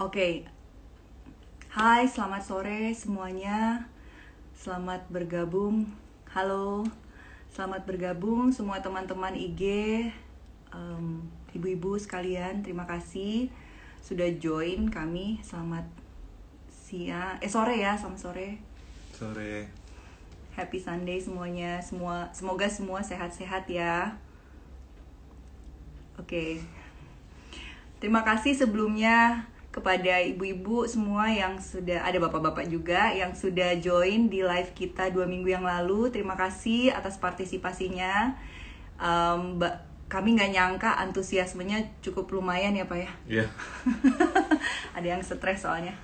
Oke, hai, selamat sore semuanya. Selamat bergabung. Halo, selamat bergabung semua teman-teman IG, ibu-ibu sekalian. Terima kasih sudah join kami. Selamat sore ya, selamat sore. Sore. Happy Sunday semuanya. Semoga semua sehat-sehat ya. Oke. Terima kasih sebelumnya kepada ibu-ibu semua yang sudah, ada bapak-bapak juga yang sudah join di live kita 2 minggu yang lalu. Terima kasih atas partisipasinya. Kami nggak nyangka antusiasmenya cukup lumayan ya Pak ya. Iya. Ada yang stres soalnya.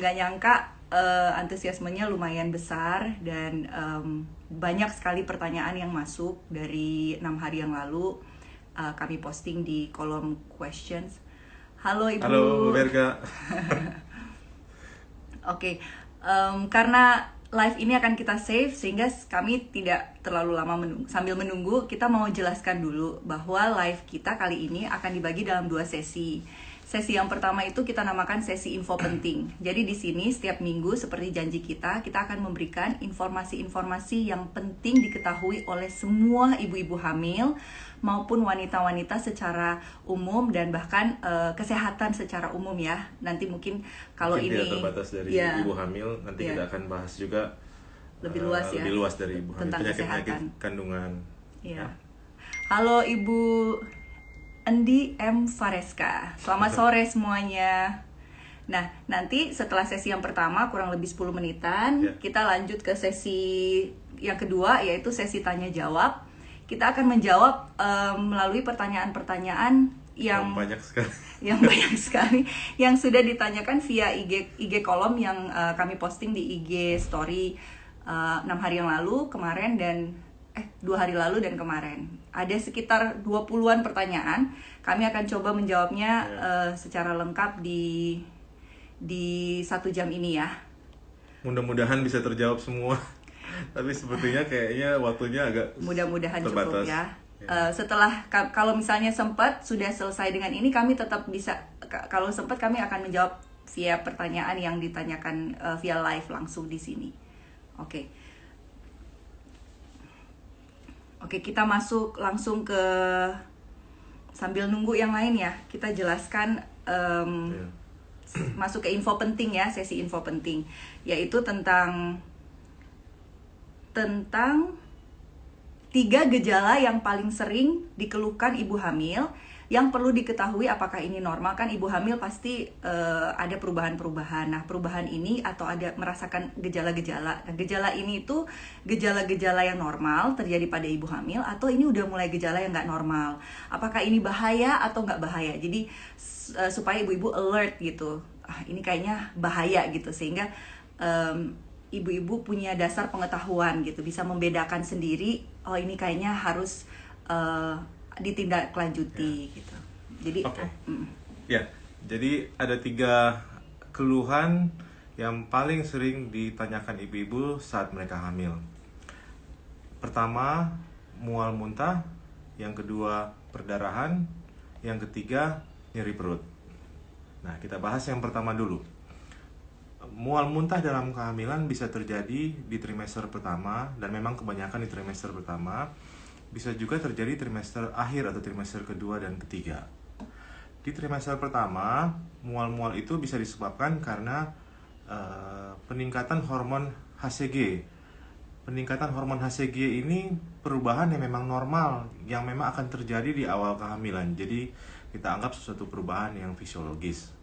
Nggak nyangka antusiasmenya lumayan besar dan banyak sekali pertanyaan yang masuk dari 6 hari yang lalu. Kami posting di kolom questions. Halo Ibu. Halo Bu Berga. Oke, karena live ini akan kita save sehingga kami tidak terlalu lama sambil menunggu, kita mau jelaskan dulu bahwa live kita kali ini akan dibagi dalam 2 sesi. Sesi yang pertama itu kita namakan sesi info penting. Jadi di sini setiap minggu seperti janji kita akan memberikan informasi-informasi yang penting diketahui oleh semua ibu-ibu hamil maupun wanita-wanita secara umum dan bahkan kesehatan secara umum ya. Nanti mungkin kalau mungkin ini tidak terbatas dari ibu hamil, nanti kita akan bahas juga lebih luas ya. Lebih luas dari ibu hamil, tentang penyakit kandungan. Ya. Halo Ibu Andi M. Fareska. Selamat sore semuanya. Nah, nanti setelah sesi yang pertama kurang lebih 10 menitan, kita lanjut ke sesi yang kedua yaitu sesi tanya jawab. Kita akan menjawab melalui pertanyaan-pertanyaan yang banyak sekali yang sudah ditanyakan via IG kolom yang kami posting di IG story 6 hari yang lalu, kemarin dan 2 hari lalu dan kemarin. Ada sekitar 20-an pertanyaan. Kami akan coba menjawabnya secara lengkap di 1 jam ini ya. Mudah-mudahan bisa terjawab semua. Tapi sepertinya kayaknya waktunya agak mudah-mudahan terbatas. Cukup ya. Setelah kalau misalnya sempat sudah selesai dengan ini, kami tetap bisa, kalau sempat kami akan menjawab via pertanyaan yang ditanyakan via live langsung di sini. Oke, kita masuk langsung ke, sambil nunggu yang lain ya, kita jelaskan masuk ke info penting ya, sesi info penting, yaitu tentang 3 gejala yang paling sering dikeluhkan ibu hamil yang perlu diketahui apakah ini normal. Kan ibu hamil pasti ada perubahan-perubahan. Nah, perubahan ini atau ada merasakan gejala-gejala. Nah, gejala ini itu gejala-gejala yang normal terjadi pada ibu hamil atau ini udah mulai gejala yang nggak normal. Apakah ini bahaya atau nggak bahaya? Jadi supaya ibu-ibu alert gitu. Ini kayaknya bahaya gitu, sehingga ibu-ibu punya dasar pengetahuan gitu, bisa membedakan sendiri, oh ini kayaknya harus ditindaklanjuti gitu. Jadi jadi ada 3 keluhan yang paling sering ditanyakan ibu-ibu saat mereka hamil. Pertama, mual muntah, yang kedua perdarahan, yang ketiga nyeri perut. Nah, kita bahas yang pertama dulu. Mual muntah dalam kehamilan bisa terjadi di trimester pertama, dan memang kebanyakan di trimester pertama. Bisa juga terjadi trimester akhir atau trimester kedua dan ketiga. Di trimester pertama, mual-mual itu bisa disebabkan karena peningkatan hormon HCG. Peningkatan hormon HCG ini perubahan yang memang normal, yang memang akan terjadi di awal kehamilan. Jadi kita anggap sesuatu perubahan yang fisiologis.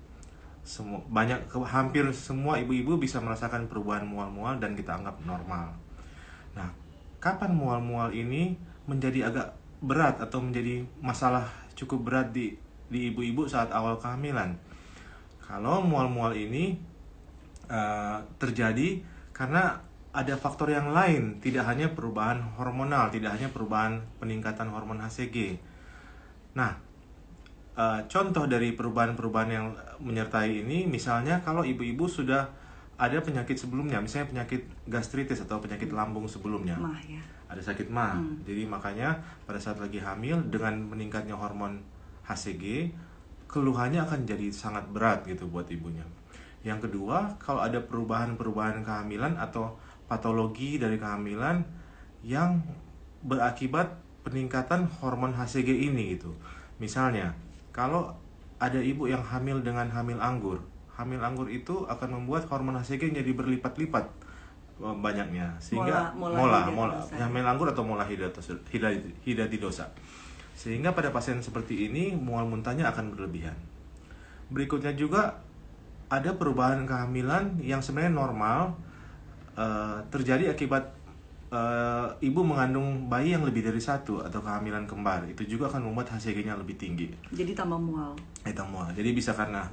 Hampir semua ibu-ibu bisa merasakan perubahan mual-mual dan kita anggap normal. Nah, kapan mual-mual ini menjadi agak berat atau menjadi masalah cukup berat di ibu-ibu saat awal kehamilan? Kalau mual-mual ini terjadi karena ada faktor yang lain, tidak hanya perubahan hormonal, tidak hanya perubahan peningkatan hormon HCG. Nah, contoh dari perubahan-perubahan yang menyertai ini, misalnya kalau ibu-ibu sudah ada penyakit sebelumnya, misalnya penyakit gastritis atau penyakit lambung sebelumnya, ada sakit mah. Jadi makanya pada saat lagi hamil dengan meningkatnya hormon HCG, keluhannya akan jadi sangat berat gitu buat ibunya. Yang kedua, kalau ada perubahan-perubahan kehamilan atau patologi dari kehamilan yang berakibat peningkatan hormon HCG ini gitu. Misalnya, kalau ada ibu yang hamil dengan hamil anggur itu akan membuat hormon HCG jadi berlipat-lipat banyaknya, sehingga mola hamil anggur atau mola hidatidosa. Sehingga pada pasien seperti ini mual muntahnya akan berlebihan. Berikutnya juga ada perubahan kehamilan yang sebenarnya normal terjadi akibat ibu mengandung bayi yang lebih dari satu atau kehamilan kembar. Itu juga akan membuat HCG-nya lebih tinggi. Jadi tambah mual. Jadi bisa karena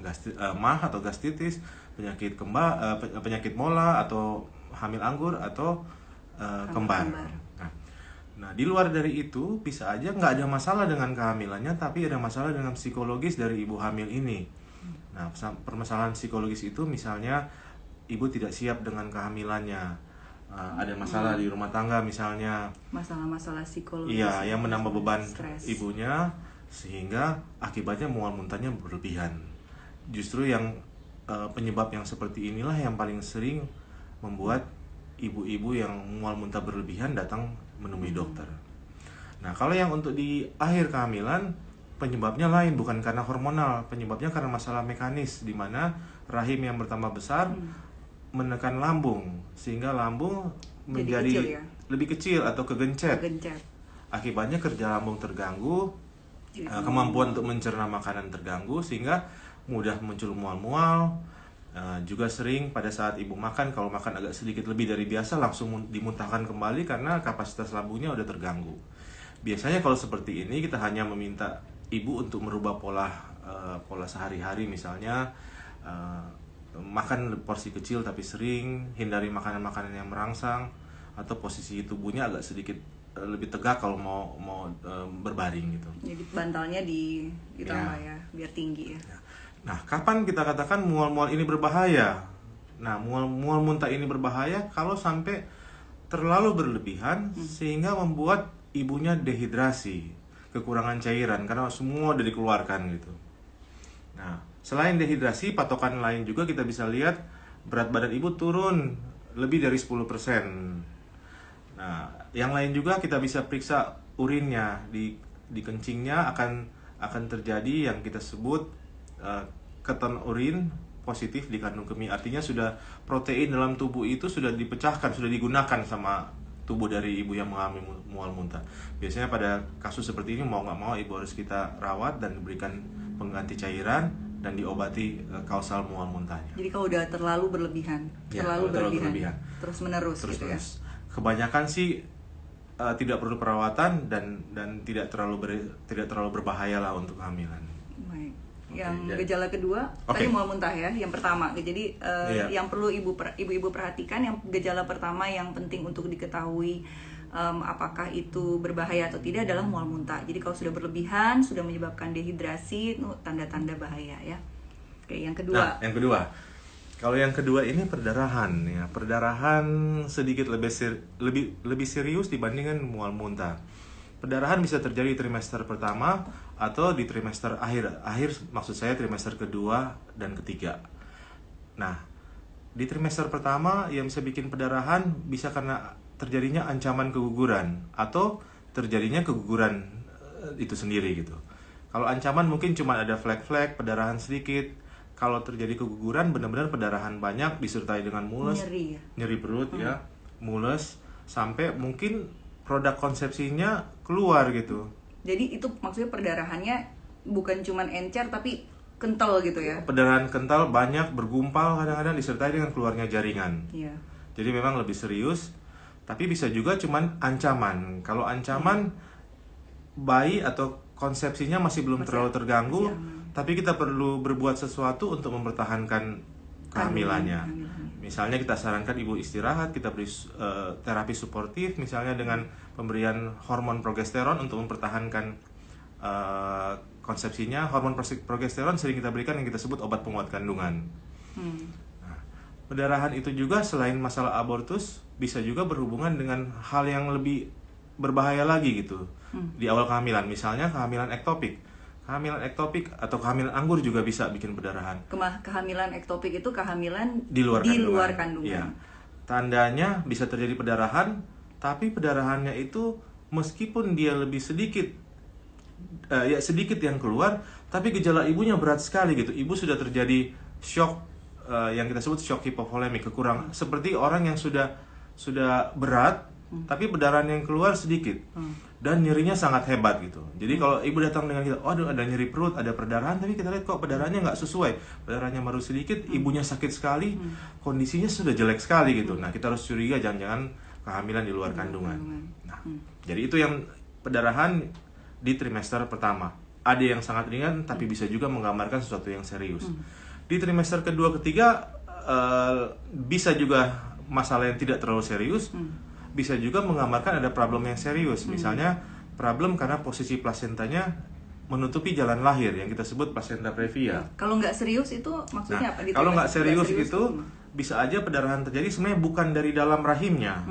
MAH atau gastritis, penyakit kembar, penyakit mola atau hamil anggur atau kembar. Nah, di luar dari itu bisa aja nggak ada masalah dengan kehamilannya, tapi ada masalah dengan psikologis dari ibu hamil ini. Nah, permasalahan psikologis itu misalnya ibu tidak siap dengan kehamilannya, ada masalah di rumah tangga misalnya. Masalah-masalah psikologis. Iya, yang menambah beban ibunya sehingga akibatnya mual muntahnya berlebihan. Justru yang penyebab yang seperti inilah yang paling sering membuat ibu-ibu yang mual muntah berlebihan datang menemui dokter. Nah, kalau yang untuk di akhir kehamilan, penyebabnya lain, bukan karena hormonal, penyebabnya karena masalah mekanis, di mana rahim yang bertambah besar menekan lambung, sehingga lambung menjadi lebih kecil atau kegencet. Akibatnya kerja lambung terganggu, kemampuan untuk mencerna makanan terganggu, sehingga mudah muncul mual-mual. Juga sering pada saat ibu makan, kalau makan agak sedikit lebih dari biasa langsung dimuntahkan kembali karena kapasitas lambungnya udah terganggu. Biasanya kalau seperti ini kita hanya meminta ibu untuk merubah pola sehari-hari, misalnya makan porsi kecil tapi sering, hindari makanan-makanan yang merangsang, atau posisi tubuhnya agak sedikit lebih tegak kalau mau berbaring gitu. Jadi bantalnya ditambah ya, biar tinggi ya. Nah, kapan kita katakan mual-mual ini berbahaya? Nah, mual muntah ini berbahaya kalau sampai terlalu berlebihan sehingga membuat ibunya dehidrasi, kekurangan cairan karena semua udah dikeluarkan gitu. Nah, selain dehidrasi, patokan lain juga kita bisa lihat berat badan ibu turun lebih dari 10%. Nah, yang lain juga kita bisa periksa urinnya, di kencingnya akan terjadi yang kita sebut keton urin positif dikandung kemih. Artinya sudah protein dalam tubuh itu sudah dipecahkan, sudah digunakan sama tubuh dari ibu yang mengalami mual muntah. Biasanya pada kasus seperti ini mau nggak mau ibu harus kita rawat dan diberikan pengganti cairan dan diobati kausal mual muntahnya. Jadi kalau udah terlalu berlebihan, terlalu berlebihan, terus menerus gitu ya. Kebanyakan sih tidak perlu perawatan dan tidak terlalu berbahaya lah untuk kehamilan. Baik. Yang gejala kedua tadi mual muntah ya, yang pertama. Jadi yang perlu ibu-ibu perhatikan, yang gejala pertama yang penting untuk diketahui apakah itu berbahaya atau tidak adalah mual muntah. Jadi kalau sudah berlebihan, sudah menyebabkan dehidrasi, itu tanda-tanda bahaya ya. Oke, yang kedua. Nah, yang kedua. Kalau yang kedua ini perdarahan ya. Perdarahan sedikit lebih serius dibandingkan mual muntah. Perdarahan bisa terjadi di trimester pertama atau di trimester akhir maksud saya trimester kedua dan ketiga. Nah, di trimester pertama yang bisa bikin perdarahan bisa karena terjadinya ancaman keguguran atau terjadinya keguguran itu sendiri gitu. Kalau ancaman mungkin cuma ada flek-flek, perdarahan sedikit. Kalau terjadi keguguran benar-benar perdarahan banyak disertai dengan mules, nyeri perut ya, mules, sampai mungkin produk konsepsinya keluar gitu. Jadi itu maksudnya perdarahannya bukan cuma encer tapi kental gitu ya? Perdarahan kental banyak, bergumpal kadang-kadang disertai dengan keluarnya jaringan. Iya. Jadi memang lebih serius, tapi bisa juga cuman ancaman. Kalau ancaman bayi atau konsepsinya masih belum terlalu terganggu, tapi kita perlu berbuat sesuatu untuk mempertahankan kehamilannya. Misalnya kita sarankan ibu istirahat, kita beri terapi suportif, misalnya dengan pemberian hormon progesteron untuk mempertahankan konsepsinya. Hormon progesteron sering kita berikan yang kita sebut obat penguat kandungan. Nah, perdarahan itu juga selain masalah abortus, bisa juga berhubungan dengan hal yang lebih berbahaya lagi gitu di awal kehamilan. Misalnya kehamilan ektopik. Kehamilan ektopik atau kehamilan anggur juga bisa bikin perdarahan. Kehamilan ektopik itu kehamilan Di luar kandungan. Iya. Tandanya bisa terjadi perdarahan, tapi perdarahannya itu meskipun dia lebih sedikit, ya sedikit yang keluar, tapi gejala ibunya berat sekali gitu. Ibu sudah terjadi shock, yang kita sebut shock hipovolemik, seperti orang yang sudah berat, tapi perdarahan yang keluar sedikit. Dan nyerinya sangat hebat gitu. Jadi kalau ibu datang dengan kita, aduh ada nyeri perut, ada perdarahan, tapi kita lihat kok perdarahannya nggak sesuai, perdarahannya baru sedikit, ibunya sakit sekali, kondisinya sudah jelek sekali gitu. Nah kita harus curiga jangan-jangan kehamilan di luar kandungan. Nah, jadi itu yang perdarahan di trimester pertama. Ada yang sangat ringan, tapi bisa juga menggambarkan sesuatu yang serius. Di trimester kedua, ketiga, bisa juga masalah yang tidak terlalu serius. Bisa juga menggambarkan ada problem yang serius, misalnya problem karena posisi plasentanya menutupi jalan lahir yang kita sebut placenta previa. Kalau nggak serius itu maksudnya apa? Kalau nggak serius itu bisa aja perdarahan terjadi sebenarnya bukan dari dalam rahimnya,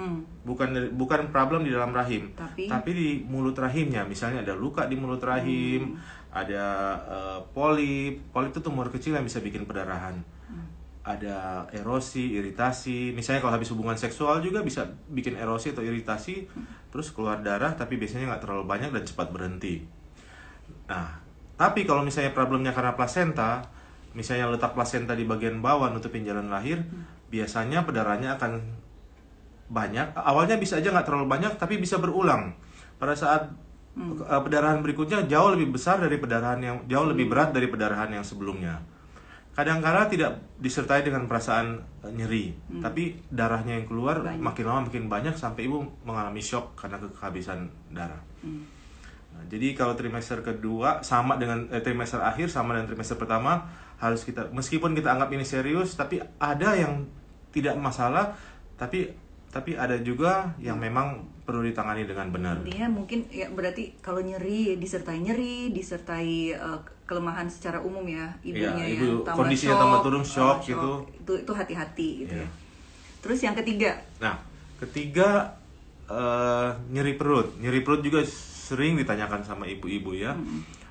bukan problem di dalam rahim, tapi di mulut rahimnya. Misalnya ada luka di mulut rahim, ada polip itu tumor kecil yang bisa bikin perdarahan. Ada erosi, iritasi. Misalnya kalau habis hubungan seksual juga bisa bikin erosi atau iritasi, terus keluar darah, tapi biasanya nggak terlalu banyak dan cepat berhenti. Nah, tapi kalau misalnya problemnya karena plasenta, misalnya letak plasenta di bagian bawah nutupin jalan lahir, biasanya perdarahannya akan banyak. Awalnya bisa aja nggak terlalu banyak, tapi bisa berulang. Pada saat perdarahan berikutnya jauh lebih besar dari perdarahan yang jauh lebih berat dari perdarahan yang sebelumnya. Kadang-kala tidak disertai dengan perasaan nyeri, tapi darahnya yang keluar makin lama makin banyak sampai ibu mengalami shock karena kehabisan darah. Nah, jadi kalau trimester kedua sama dengan trimester akhir sama dengan trimester pertama, harus kita, meskipun kita anggap ini serius, tapi ada yang tidak masalah, tapi ada juga yang memang perlu ditangani dengan benar. Intinya mungkin ya berarti kalau nyeri disertai kelemahan secara umum ya ibunya, ya, ibu kondisinya tambah turun, shock gitu. Itu hati-hati gitu ya. Terus yang ketiga. Nah, ketiga nyeri perut. Nyeri perut juga sering ditanyakan sama ibu-ibu ya.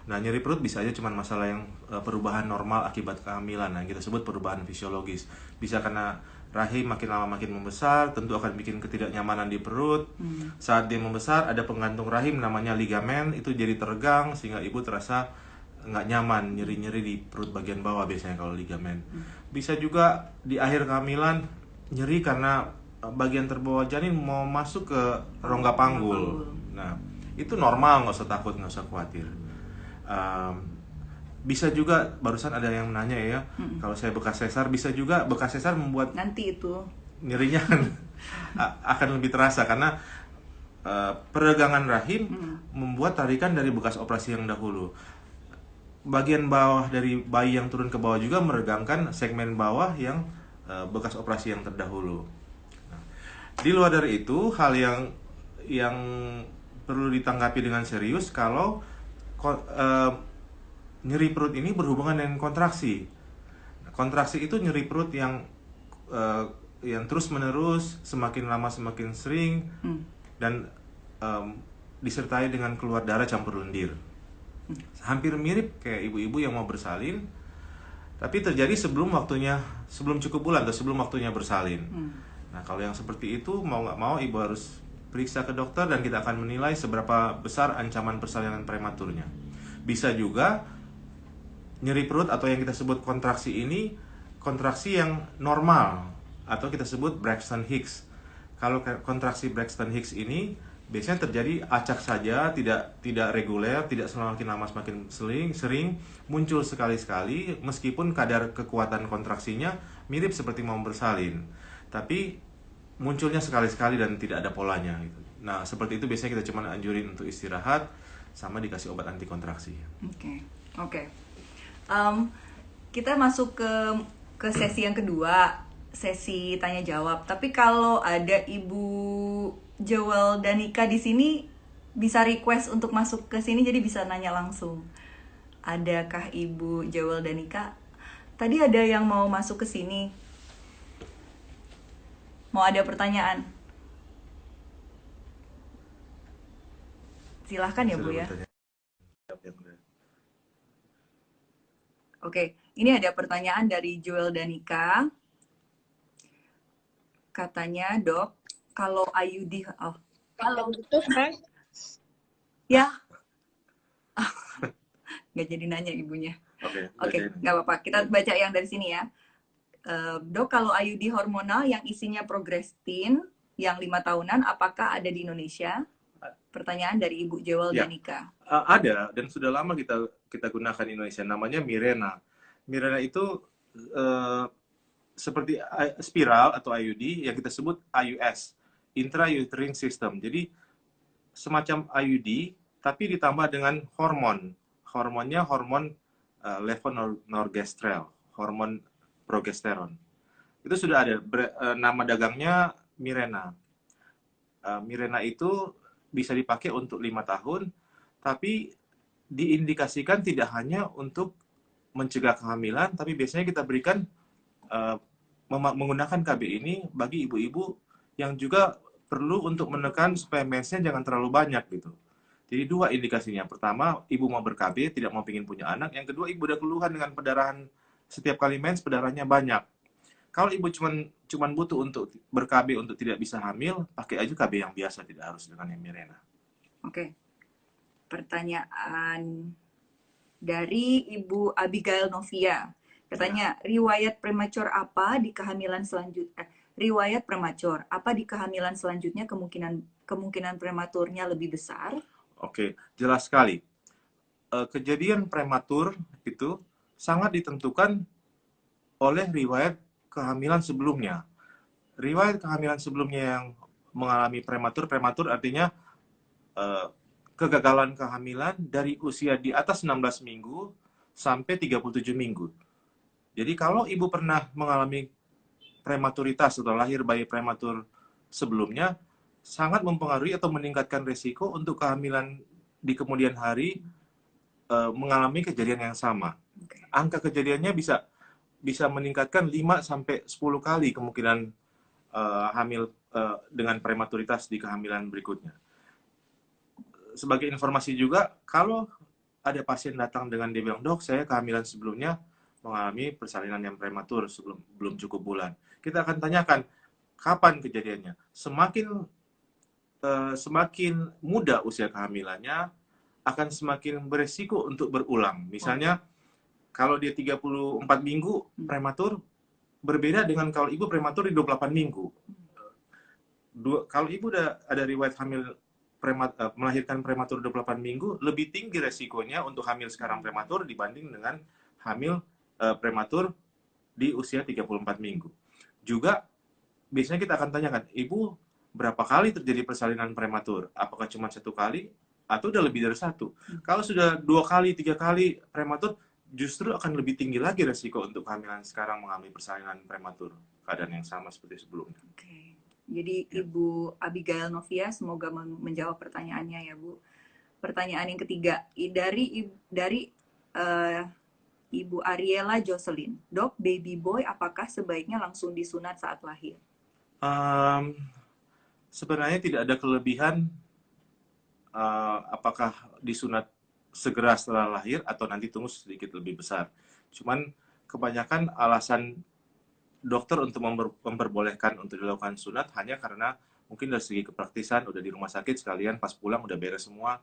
Nah, nyeri perut bisa aja cuman masalah yang perubahan normal akibat kehamilan. Nah, kita sebut perubahan fisiologis. Bisa karena rahim makin lama makin membesar, tentu akan bikin ketidaknyamanan di perut. Saat dia membesar, ada penggantung rahim namanya ligamen, itu jadi teregang sehingga ibu terasa nggak nyaman, nyeri-nyeri di perut bagian bawah biasanya kalau ligamen. Bisa juga di akhir kehamilan nyeri karena bagian terbawah janin mau masuk ke rongga panggul. Nah, itu normal, nggak usah takut, nggak usah khawatir. Bisa juga, barusan ada yang nanya ya, kalau saya bekas sesar, bisa juga bekas sesar membuat nanti itu nyerinya akan lebih terasa karena peregangan rahim membuat tarikan dari bekas operasi yang dahulu. Bagian bawah dari bayi yang turun ke bawah juga meregangkan segmen bawah yang bekas operasi yang terdahulu. Nah, di luar dari itu, hal yang perlu ditanggapi dengan serius kalau nyeri perut ini berhubungan dengan kontraksi. Kontraksi itu nyeri perut yang terus menerus, semakin lama semakin sering, dan disertai dengan keluar darah campur lendir. Hampir mirip kayak ibu-ibu yang mau bersalin, tapi terjadi sebelum cukup bulan atau sebelum waktunya bersalin. Nah, kalau yang seperti itu, mau nggak mau ibu harus periksa ke dokter dan kita akan menilai seberapa besar ancaman persalinan prematurnya. Bisa juga nyeri perut atau yang kita sebut kontraksi ini kontraksi yang normal atau kita sebut Braxton Hicks. Kalau kontraksi Braxton Hicks ini biasanya terjadi acak saja, tidak reguler, tidak semakin lama semakin sering, muncul sekali-sekali meskipun kadar kekuatan kontraksinya mirip seperti mau bersalin. Tapi munculnya sekali-sekali dan tidak ada polanya gitu. Nah, seperti itu biasanya kita cuma anjurin untuk istirahat sama dikasih obat anti kontraksi. Oke. Kita masuk ke sesi yang kedua, sesi tanya jawab. Tapi kalau ada Ibu Jewel Danika di sini, bisa request untuk masuk ke sini, jadi bisa nanya langsung. Adakah Ibu Jewel Danika? Tadi ada yang mau masuk ke sini. Mau ada pertanyaan? Silahkan ya Bu ya. Oke, ini ada pertanyaan dari Joel Danika. Katanya, Dok, kalau IUD, Kalau gitu kan? ya, nggak jadi nanya ibunya. Oke, nggak apa-apa. Kita baca yang dari sini ya. Dok, kalau IUD hormonal yang isinya progrestin yang 5 tahunan, apakah ada di Indonesia? Pertanyaan dari Ibu Joel Danika. Ada, dan sudah lama kita gunakan di Indonesia. Namanya Mirena. Mirena itu seperti spiral atau IUD yang kita sebut IUS, intrauterine system. Jadi semacam IUD tapi ditambah dengan hormon. Hormonnya hormon levonorgestrel, hormon progesteron. Itu sudah ada, nama dagangnya Mirena. Mirena itu bisa dipakai untuk 5 tahun, tapi diindikasikan tidak hanya untuk mencegah kehamilan, tapi biasanya kita berikan menggunakan KB ini bagi ibu-ibu yang juga perlu untuk menekan supaya mensnya jangan terlalu banyak gitu. Jadi 2 indikasinya. Pertama, ibu mau ber-KB, tidak mau pingin punya anak. Yang kedua, ibu ada keluhan dengan pendarahan setiap kali mens, pendarahannya banyak. Kalau ibu cuman butuh untuk ber-KB untuk tidak bisa hamil, pakai aja KB yang biasa, tidak harus dengan yang Mirena. Oke. Pertanyaan dari Ibu Abigail Novia. Katanya, riwayat prematur apa di kehamilan selanjutnya? Riwayat prematur apa di kehamilan selanjutnya kemungkinan prematurnya lebih besar? Oke, jelas sekali. Kejadian prematur itu sangat ditentukan oleh riwayat kehamilan sebelumnya. Riwayat kehamilan sebelumnya yang mengalami prematur artinya kegagalan kehamilan dari usia di atas 16 minggu sampai 37 minggu. Jadi kalau ibu pernah mengalami prematuritas atau lahir bayi prematur sebelumnya, sangat mempengaruhi atau meningkatkan risiko untuk kehamilan di kemudian hari mengalami kejadian yang sama. Angka kejadiannya bisa meningkatkan 5 sampai 10 kali kemungkinan hamil dengan prematuritas di kehamilan berikutnya. Sebagai informasi juga, kalau ada pasien datang dengan dia bilang, "Dok, saya kehamilan sebelumnya mengalami persalinan yang prematur belum cukup bulan." Kita akan tanyakan, kapan kejadiannya? Semakin muda usia kehamilannya, akan semakin beresiko untuk berulang. Misalnya, kalau dia 34 minggu prematur, berbeda dengan kalau ibu prematur di 28 minggu. Kalau ibu udah ada riwayat hamil melahirkan prematur 28 minggu, lebih tinggi resikonya untuk hamil sekarang prematur dibanding dengan hamil prematur di usia 34 minggu. Juga, biasanya kita akan tanyakan, ibu berapa kali terjadi persalinan prematur? Apakah cuma 1 kali? Atau udah lebih dari 1? Kalau sudah 2 kali, 3 kali prematur, justru akan lebih tinggi lagi resiko untuk kehamilan sekarang mengalami persalinan prematur. Keadaan yang sama seperti sebelumnya. Oke. Jadi Ibu Abigail Novia, semoga menjawab pertanyaannya ya Bu. Pertanyaan yang ketiga dari Ibu Ariela Jocelyn. Dok, baby boy apakah sebaiknya langsung disunat saat lahir? Sebenarnya tidak ada kelebihan apakah disunat segera setelah lahir atau nanti tunggu sedikit lebih besar. Cuman kebanyakan alasan dokter untuk memperbolehkan untuk dilakukan sunat hanya karena mungkin dari segi kepraktisan udah di rumah sakit sekalian pas pulang udah beres semua.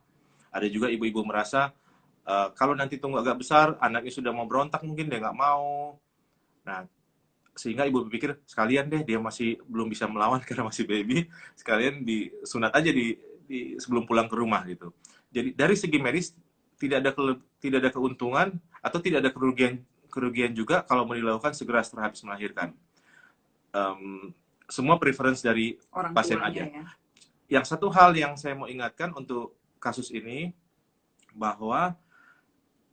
Ada juga ibu-ibu merasa kalau nanti tunggu agak besar anaknya sudah mau berontak mungkin dia nggak mau. Nah, sehingga ibu berpikir sekalian deh dia masih belum bisa melawan karena masih baby, sekalian disunat aja di sebelum pulang ke rumah gitu. Jadi dari segi medis tidak ada keuntungan atau tidak ada kerugian juga kalau mau dilakukan segera setelah habis melahirkan. Semua preference dari orang pasien aja. Ya. Yang satu hal yang saya mau ingatkan untuk kasus ini, bahwa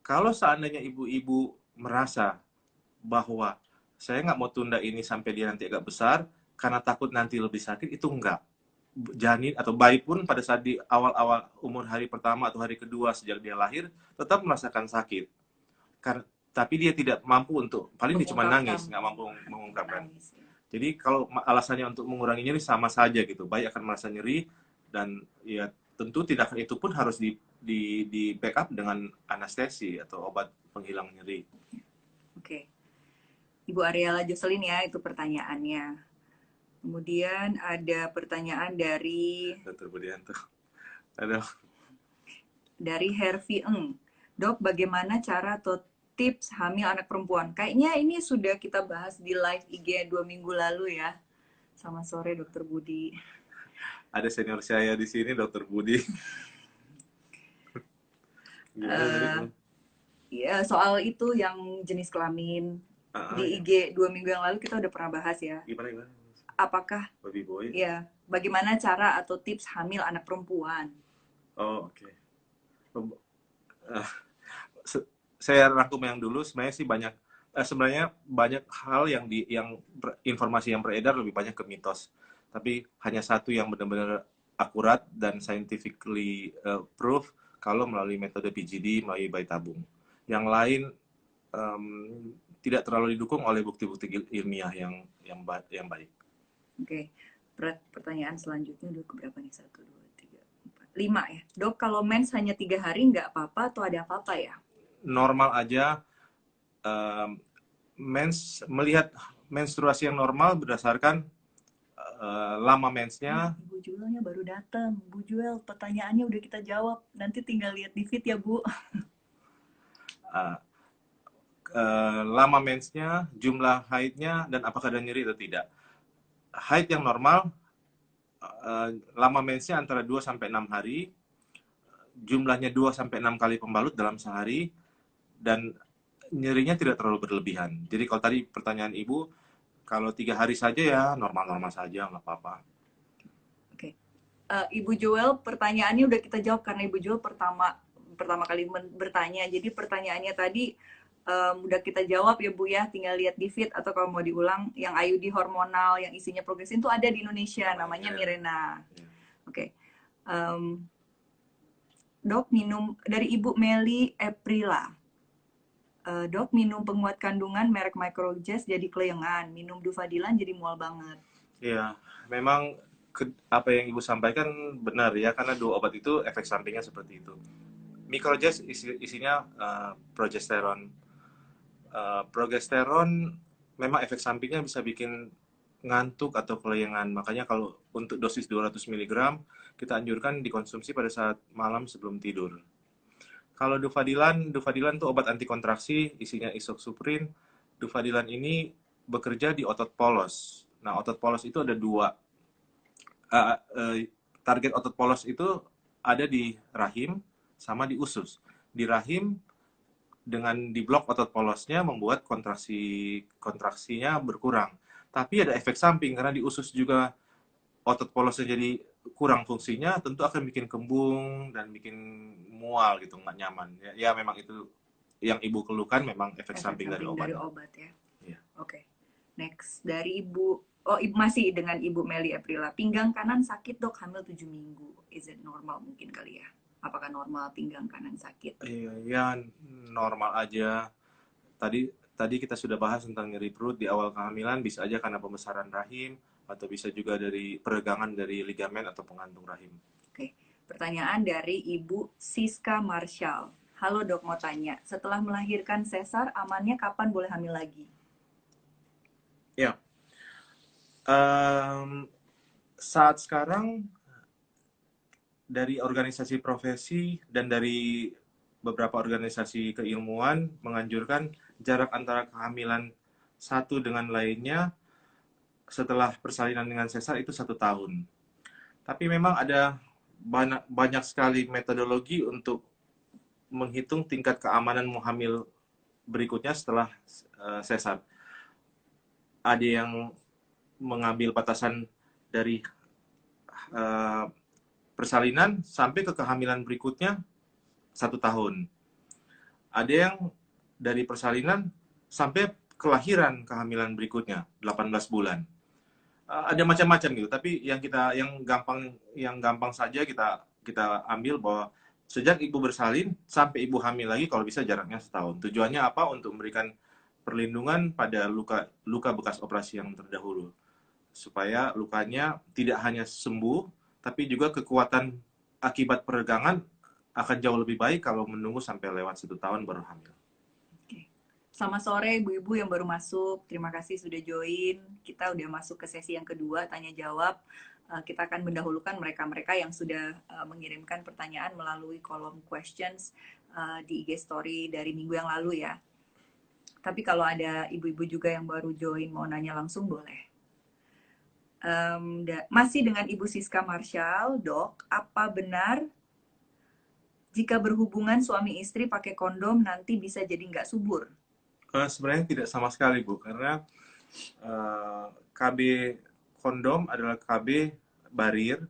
kalau seandainya ibu-ibu merasa bahwa saya nggak mau tunda ini sampai dia nanti agak besar, karena takut nanti lebih sakit, itu enggak. Janin atau bayi pun pada saat di awal-awal umur hari pertama atau hari kedua sejak dia lahir, tetap merasakan sakit. Tapi dia tidak mampu paling dia cuma nangis, nggak mampu mengungkapkan. Jadi kalau alasannya untuk mengurangi nyeri sama saja gitu, bayi akan merasa nyeri dan ya tentu tindakan itu pun harus di backup dengan anestesi atau obat penghilang nyeri. Ibu Ariela Jocelyn ya, itu pertanyaannya. Kemudian ada pertanyaan dari Dr. Budianto. Aduh. Dari Hervi Eng. Dok, bagaimana cara atau tips hamil anak perempuan? Kayaknya ini sudah kita bahas di live IG 2 minggu lalu ya. Selamat sore Dokter Budi. Ada senior saya di sini, Dokter Budi. Gimana tadi? Ya, soal itu yang jenis kelamin. Di IG 2 minggu yang lalu kita udah pernah bahas ya. Gimana? Apakah Baby boy? ya, bagaimana cara atau tips hamil anak perempuan? Oh, oke. Saya rangkum yang dulu, sebenarnya banyak hal yang informasi yang beredar lebih banyak ke mitos. Tapi hanya satu yang benar-benar akurat dan scientifically proof kalau melalui metode PGD, melalui bayi tabung. Yang lain tidak terlalu didukung oleh bukti-bukti ilmiah yang baik. Oke. Pertanyaan selanjutnya udah keberapa nih? 1, 2, 3, 4, 5 ya. Dok, kalau mens hanya 3 hari nggak apa-apa atau ada apa-apa ya? Normal aja. Melihat menstruasi yang normal berdasarkan lama mensnya. Ibu Juelnya baru datang. Bu Juel, pertanyaannya udah kita jawab. Nanti tinggal lihat di feed ya, Bu. Lama mensnya, jumlah haidnya, dan apakah ada nyeri atau tidak. Haid yang normal, lama mensnya antara 2-6 hari, jumlahnya 2-6 kali pembalut dalam sehari, dan nyerinya tidak terlalu berlebihan. Jadi kalau tadi pertanyaan Ibu, kalau 3 hari saja ya normal-normal saja, nggak apa-apa. Oke. Ibu Joel, pertanyaannya udah kita jawab karena Ibu Joel pertama kali bertanya. Jadi pertanyaannya tadi udah kita jawab ya Bu ya, tinggal lihat di feed atau kalau mau diulang yang IUD hormonal yang isinya progressin itu ada di Indonesia, namanya Mirena. Oke. Dok, minum dari Ibu Meli Aprila. Dok, minum penguat kandungan merek Microgest jadi keleyengan, minum Dufadilan jadi mual banget. Iya, memang apa yang Ibu sampaikan benar ya, karena 2 obat itu efek sampingnya seperti itu. Microgest isinya progesteron. Progesteron memang efek sampingnya bisa bikin ngantuk atau keleyengan. Makanya kalau untuk dosis 200 mg kita anjurkan dikonsumsi pada saat malam sebelum tidur. Kalau Dufadilan itu obat anti kontraksi, isinya isoxsuprine. Dufadilan ini bekerja di otot polos. Nah, otot polos itu ada 2. Target otot polos itu ada di rahim sama di usus. Di rahim dengan diblok otot polosnya membuat kontraksinya berkurang. Tapi ada efek samping karena di usus juga otot polosnya jadi kurang fungsinya, tentu akan bikin kembung dan bikin mual gitu, nggak nyaman. Ya memang itu yang Ibu keluhkan, memang efek samping dari obat. Dari obat ya. Iya. Oke. Next dari masih dengan Ibu Meli Aprila. Pinggang kanan sakit dok, hamil 7 minggu. Is it normal mungkin kali ya? Apakah normal pinggang kanan sakit? Iya, normal aja. Tadi kita sudah bahas tentang nyeri perut di awal kehamilan, bisa aja karena pembesaran rahim, atau bisa juga dari peregangan dari ligamen atau pengantung rahim. Oke, pertanyaan dari Ibu Siska Marshall. Halo dok, mau tanya, setelah melahirkan sesar, amannya kapan boleh hamil lagi? Ya, saat sekarang dari organisasi profesi dan dari beberapa organisasi keilmuan menganjurkan jarak antara kehamilan satu dengan lainnya setelah persalinan dengan sesar itu 1 tahun. Tapi memang ada banyak sekali metodologi untuk menghitung tingkat keamanan hamil berikutnya setelah sesar. Ada yang mengambil batasan dari persalinan sampai ke kehamilan berikutnya 1 tahun. Ada yang dari persalinan sampai kelahiran kehamilan berikutnya 18 bulan. Ada macam-macam gitu, tapi yang gampang saja kita ambil bahwa sejak ibu bersalin sampai ibu hamil lagi kalau bisa jaraknya 1 tahun. Tujuannya apa? Untuk memberikan perlindungan pada luka bekas operasi yang terdahulu, supaya lukanya tidak hanya sembuh, tapi juga kekuatan akibat peregangan akan jauh lebih baik kalau menunggu sampai lewat 1 tahun baru hamil. Oke. Selamat sore ibu-ibu yang baru masuk. Terima kasih sudah join. Kita udah masuk ke sesi yang kedua, tanya jawab. Kita akan mendahulukan mereka-mereka yang sudah mengirimkan pertanyaan melalui kolom questions di IG story dari minggu yang lalu ya. Tapi kalau ada ibu-ibu juga yang baru join mau nanya langsung boleh. Masih dengan Ibu Siska Marshall, Dok, apa benar jika berhubungan suami istri pakai kondom nanti bisa jadi nggak subur? Sebenarnya tidak sama sekali, Bu, karena KB kondom adalah KB barir,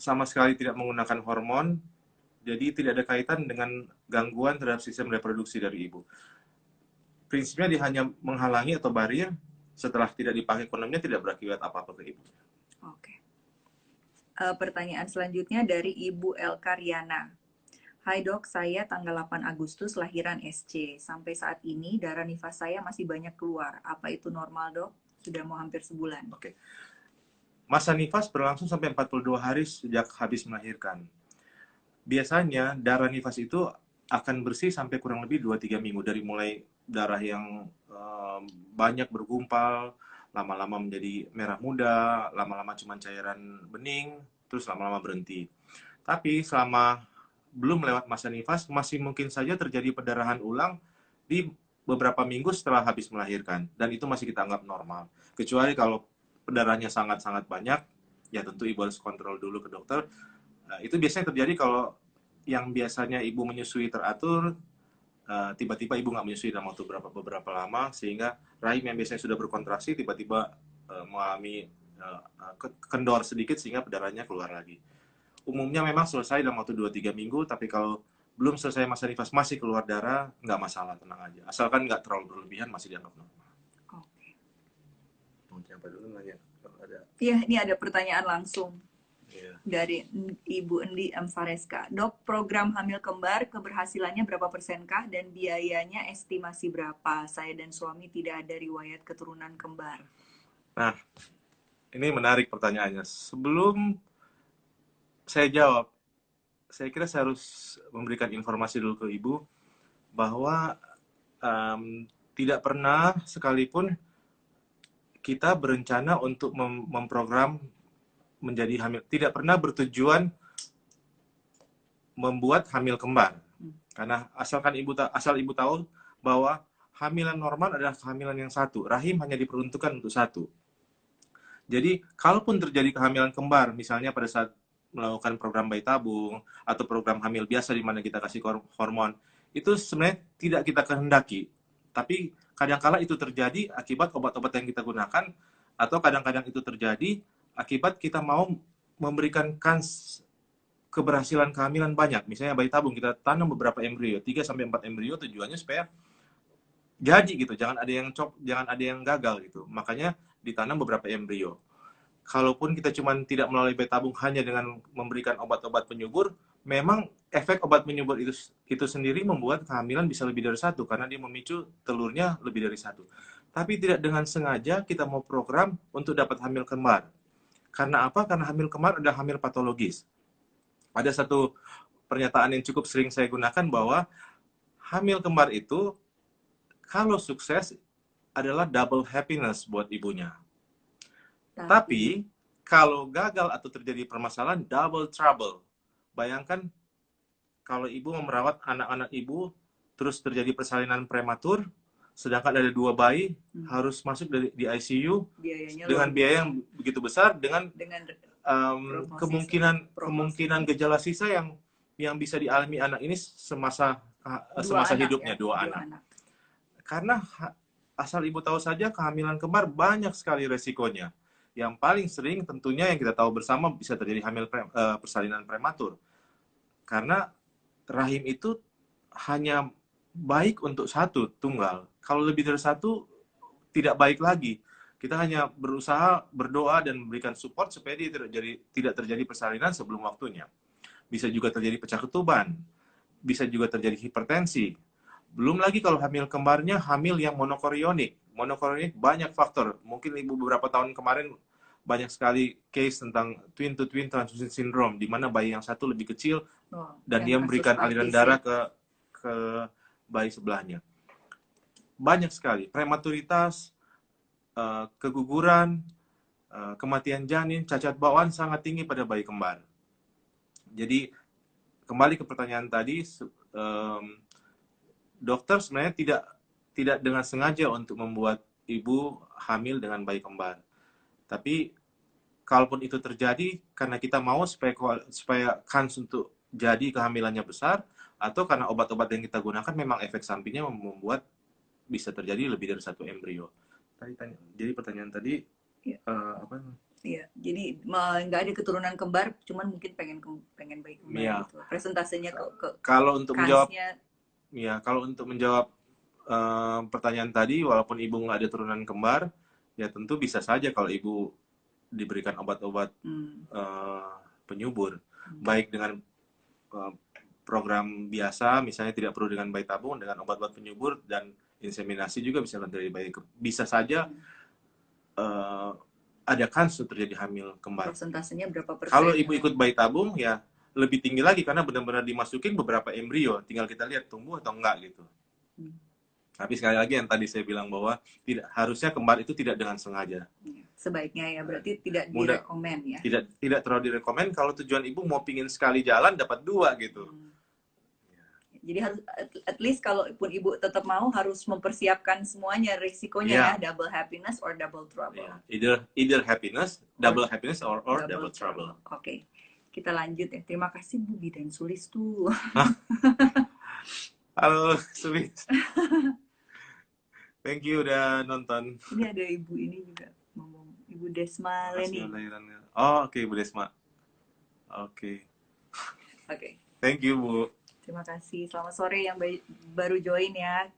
sama sekali tidak menggunakan hormon, jadi tidak ada kaitan dengan gangguan terhadap sistem reproduksi dari ibu. Prinsipnya dia hanya menghalangi atau barir, setelah tidak dipakai kondomnya tidak berakibat apa-apa ke ibu. Oke. Pertanyaan selanjutnya dari Ibu El Karyana. Hai dok, saya tanggal 8 Agustus lahiran SC. Sampai saat ini darah nifas saya masih banyak keluar. Apa itu normal dok? Sudah mau hampir sebulan. Oke. Masa nifas berlangsung sampai 42 hari sejak habis melahirkan. Biasanya darah nifas itu akan bersih sampai kurang lebih 2-3 minggu. Dari mulai darah yang banyak bergumpal, lama-lama menjadi merah muda, lama-lama cuma cairan bening, terus lama-lama berhenti. Tapi selama belum lewat masa nifas, masih mungkin saja terjadi perdarahan ulang di beberapa minggu setelah habis melahirkan. Dan itu masih kita anggap normal. Kecuali kalau perdarahannya sangat-sangat banyak, ya tentu ibu harus kontrol dulu ke dokter. Nah, itu biasanya terjadi kalau yang biasanya ibu menyusui teratur, tiba-tiba ibu nggak menyusui dalam waktu beberapa lama, sehingga rahim yang biasanya sudah berkontraksi tiba-tiba mengalami kendor sedikit sehingga perdarahannya keluar lagi. Umumnya memang selesai dalam waktu 2-3 minggu, tapi kalau belum selesai masa nifas masih keluar darah, nggak masalah, tenang aja. Asalkan nggak terlalu berlebihan, masih dianggap normal. Oke. Mau siapa dulu nanya? Iya, ini ada pertanyaan langsung yeah. dari Ibu Endi M. Fareska. Dok, program hamil kembar keberhasilannya berapa persenkah dan biayanya estimasi berapa? Saya dan suami tidak ada riwayat keturunan kembar. Nah, ini menarik pertanyaannya. Sebelum saya jawab, saya kira saya harus memberikan informasi dulu ke ibu bahwa tidak pernah sekalipun kita berencana untuk memprogram menjadi hamil. Tidak pernah bertujuan membuat hamil kembar. Karena asal ibu tahu bahwa hamilan normal adalah kehamilan yang satu. Rahim hanya diperuntukkan untuk satu. Jadi, kalaupun terjadi kehamilan kembar, misalnya pada saat melakukan program bayi tabung atau program hamil biasa di mana kita kasih hormon, itu sebenarnya tidak kita kehendaki. Tapi kadang-kala itu terjadi akibat obat-obat yang kita gunakan, atau kadang-kadang itu terjadi akibat kita mau memberikan kans keberhasilan kehamilan banyak. Misalnya bayi tabung, kita tanam beberapa embrio, 3-4 embrio, tujuannya supaya jadi gitu, jangan ada yang gagal gitu. Makanya ditanam beberapa embrio. Kalaupun kita cuma tidak melalui bayi tabung hanya dengan memberikan obat-obat penyubur, memang efek obat penyubur itu sendiri membuat kehamilan bisa lebih dari satu, karena dia memicu telurnya lebih dari satu. Tapi tidak dengan sengaja kita mau program untuk dapat hamil kembar. Karena apa? Karena hamil kembar adalah hamil patologis. Ada satu pernyataan yang cukup sering saya gunakan bahwa hamil kembar itu kalau sukses adalah double happiness buat ibunya. Tapi kalau gagal atau terjadi permasalahan, double trouble. Bayangkan kalau ibu merawat anak-anak ibu, terus terjadi persalinan prematur, sedangkan ada 2 bayi harus masuk di ICU dengan biaya yang begitu besar, dengan kemungkinan gejala sisa yang bisa dialami anak ini semasa hidupnya, ya? 2 anak. Karena asal ibu tahu saja, kehamilan kembar banyak sekali resikonya. Yang paling sering tentunya yang kita tahu bersama bisa terjadi persalinan prematur. Karena rahim itu hanya baik untuk satu tunggal. Kalau lebih dari satu, tidak baik lagi. Kita hanya berusaha berdoa dan memberikan support supaya dia tidak terjadi persalinan sebelum waktunya. Bisa juga terjadi pecah ketuban. Bisa juga terjadi hipertensi. Belum lagi kalau hamil kembarnya hamil yang monokorionik. Monokorionik banyak faktor. Mungkin ibu beberapa tahun kemarin banyak sekali case tentang twin-to-twin transfusion syndrome, di mana bayi yang satu lebih kecil dan dia memberikan aliran darah ke bayi sebelahnya. banyak sekali. Prematuritas, keguguran, kematian janin, cacat bawaan sangat tinggi pada bayi kembar. Jadi kembali ke pertanyaan tadi, dokter sebenarnya tidak dengan sengaja untuk membuat ibu hamil dengan bayi kembar. Tapi kalaupun itu terjadi karena kita mau supaya kans untuk jadi kehamilannya besar, atau karena obat-obat yang kita gunakan memang efek sampingnya membuat bisa terjadi lebih dari satu embrio. Jadi pertanyaan tadi apa? Iya, jadi nggak ada keturunan kembar, cuman mungkin pengen bayi kembar Iya. gitu. Presentasinya Kalau untuk kansnya, menjawab pertanyaan tadi, walaupun ibu nggak ada turunan kembar, ya tentu bisa saja kalau ibu diberikan obat-obat penyubur, baik dengan program biasa, misalnya tidak perlu dengan bayi tabung, dengan obat-obat penyubur dan inseminasi juga bisa dari bayi. Bisa saja ada kans untuk terjadi hamil kembar. Persentasenya berapa persen? Kalau ibu ikut bayi tabung ya lebih tinggi lagi karena benar-benar dimasukin beberapa embrio, tinggal kita lihat tumbuh atau enggak gitu. Tapi sekali lagi yang tadi saya bilang bahwa harusnya kembar itu tidak dengan sengaja. Sebaiknya ya, berarti tidak direkomend ya. Tidak terlalu direkomend kalau tujuan ibu mau pingin sekali jalan dapat 2 gitu. Jadi harus at least kalaupun ibu tetap mau harus mempersiapkan semuanya risikonya ya, double happiness or double trouble. Either happiness, double happiness or double trouble. Oke. Kita lanjut ya. Terima kasih Bu Bidan Sulis tuh. Halo Sulis. Thank you udah nonton. Ini ada ibu ini juga ngomong, Ibu Desma Leni. Oh, oke, Ibu Desma. Oke. Thank you, Bu. Terima kasih. Selamat sore yang baru join ya.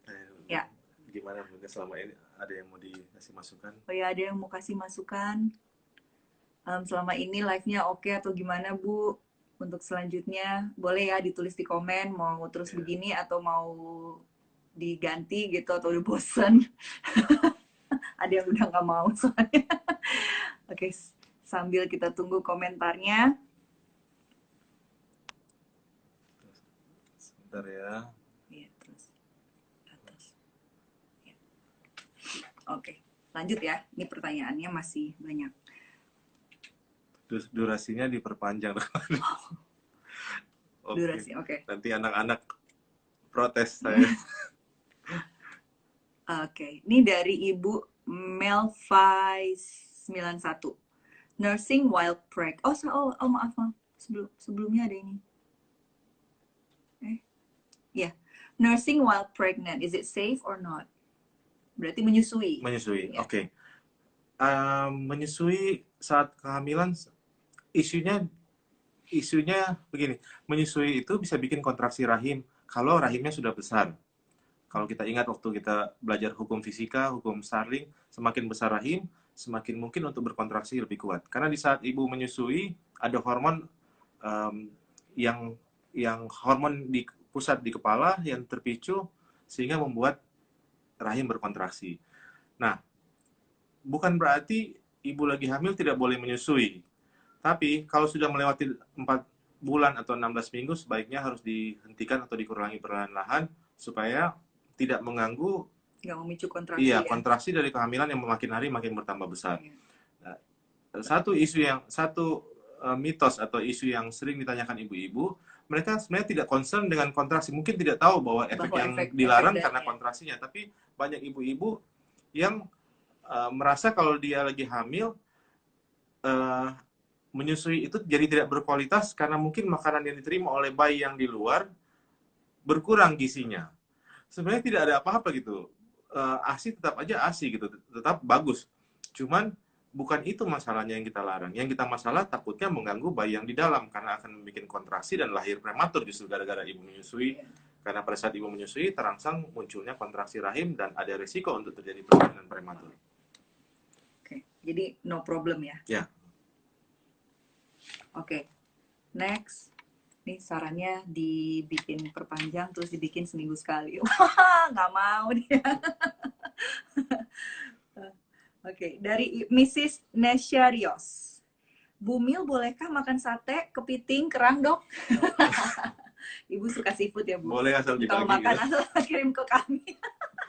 Ya. Gimana Bu, selama ini ada yang mau dikasih masukan? Oh ya, ada yang mau kasih masukan. Selama ini live-nya oke atau gimana Bu? Untuk selanjutnya boleh ya ditulis di komen mau terus begini atau mau diganti gitu atau udah bosen. Ada yang udah nggak mau soalnya. Oke, sambil kita tunggu komentarnya. Sebentar ya. Iya, terus atas. Ya. Oke, lanjut ya. Ini pertanyaannya masih banyak. Durasinya diperpanjang. Durasi, oke. Nanti anak-anak protes saya. Oke, ini dari Ibu Melvi91. Nursing while pregnant. Oh maaf. Sebelumnya ada ini. Ya. Nursing while pregnant, is it safe or not? Berarti menyusui. Menyusui, ya. Oke. Menyusui saat kehamilan, isunya begini. Menyusui itu bisa bikin kontraksi rahim kalau rahimnya sudah besar. Kalau kita ingat waktu kita belajar hukum fisika, hukum Starling, semakin besar rahim, semakin mungkin untuk berkontraksi lebih kuat. Karena di saat ibu menyusui, ada hormon yang hormon di pusat di kepala yang terpicu sehingga membuat rahim berkontraksi. Nah, bukan berarti ibu lagi hamil tidak boleh menyusui. Tapi kalau sudah melewati 4 bulan atau 16 minggu, sebaiknya harus dihentikan atau dikurangi perlahan-lahan supaya tidak mengganggu, nggak memicu kontraksi. Iya, kontraksi dari kehamilan yang makin hari makin bertambah besar. Nah, satu mitos atau isu yang sering ditanyakan ibu-ibu, mereka sebenarnya tidak concern dengan kontraksi, mungkin tidak tahu bahwa efek yang dilarang karena kontraksinya, tapi banyak ibu-ibu yang merasa kalau dia lagi hamil, menyusui itu jadi tidak berkualitas karena mungkin makanan yang diterima oleh bayi yang di luar berkurang gizinya. Sebenarnya tidak ada apa-apa gitu. ASI tetap aja ASI gitu, tetap bagus. Cuman bukan itu masalahnya yang kita larang. Yang kita masalah takutnya mengganggu bayi yang di dalam karena akan membuat kontraksi dan lahir prematur justru gara-gara ibu menyusui. Karena pada saat ibu menyusui terangsang munculnya kontraksi rahim dan ada risiko untuk terjadi persalinan prematur. Oke, jadi no problem ya. Ya. Oke, next. Nih sarannya dibikin perpanjang terus dibikin seminggu sekali. Wah, nggak mau dia. Oke, dari Mrs. Nesha Rios. Bumil, bolehkah makan sate, kepiting, kerang, Dok? Ibu suka seafood ya, Bu? Boleh asal dibagi. Kalau makan asal kirim ke kami.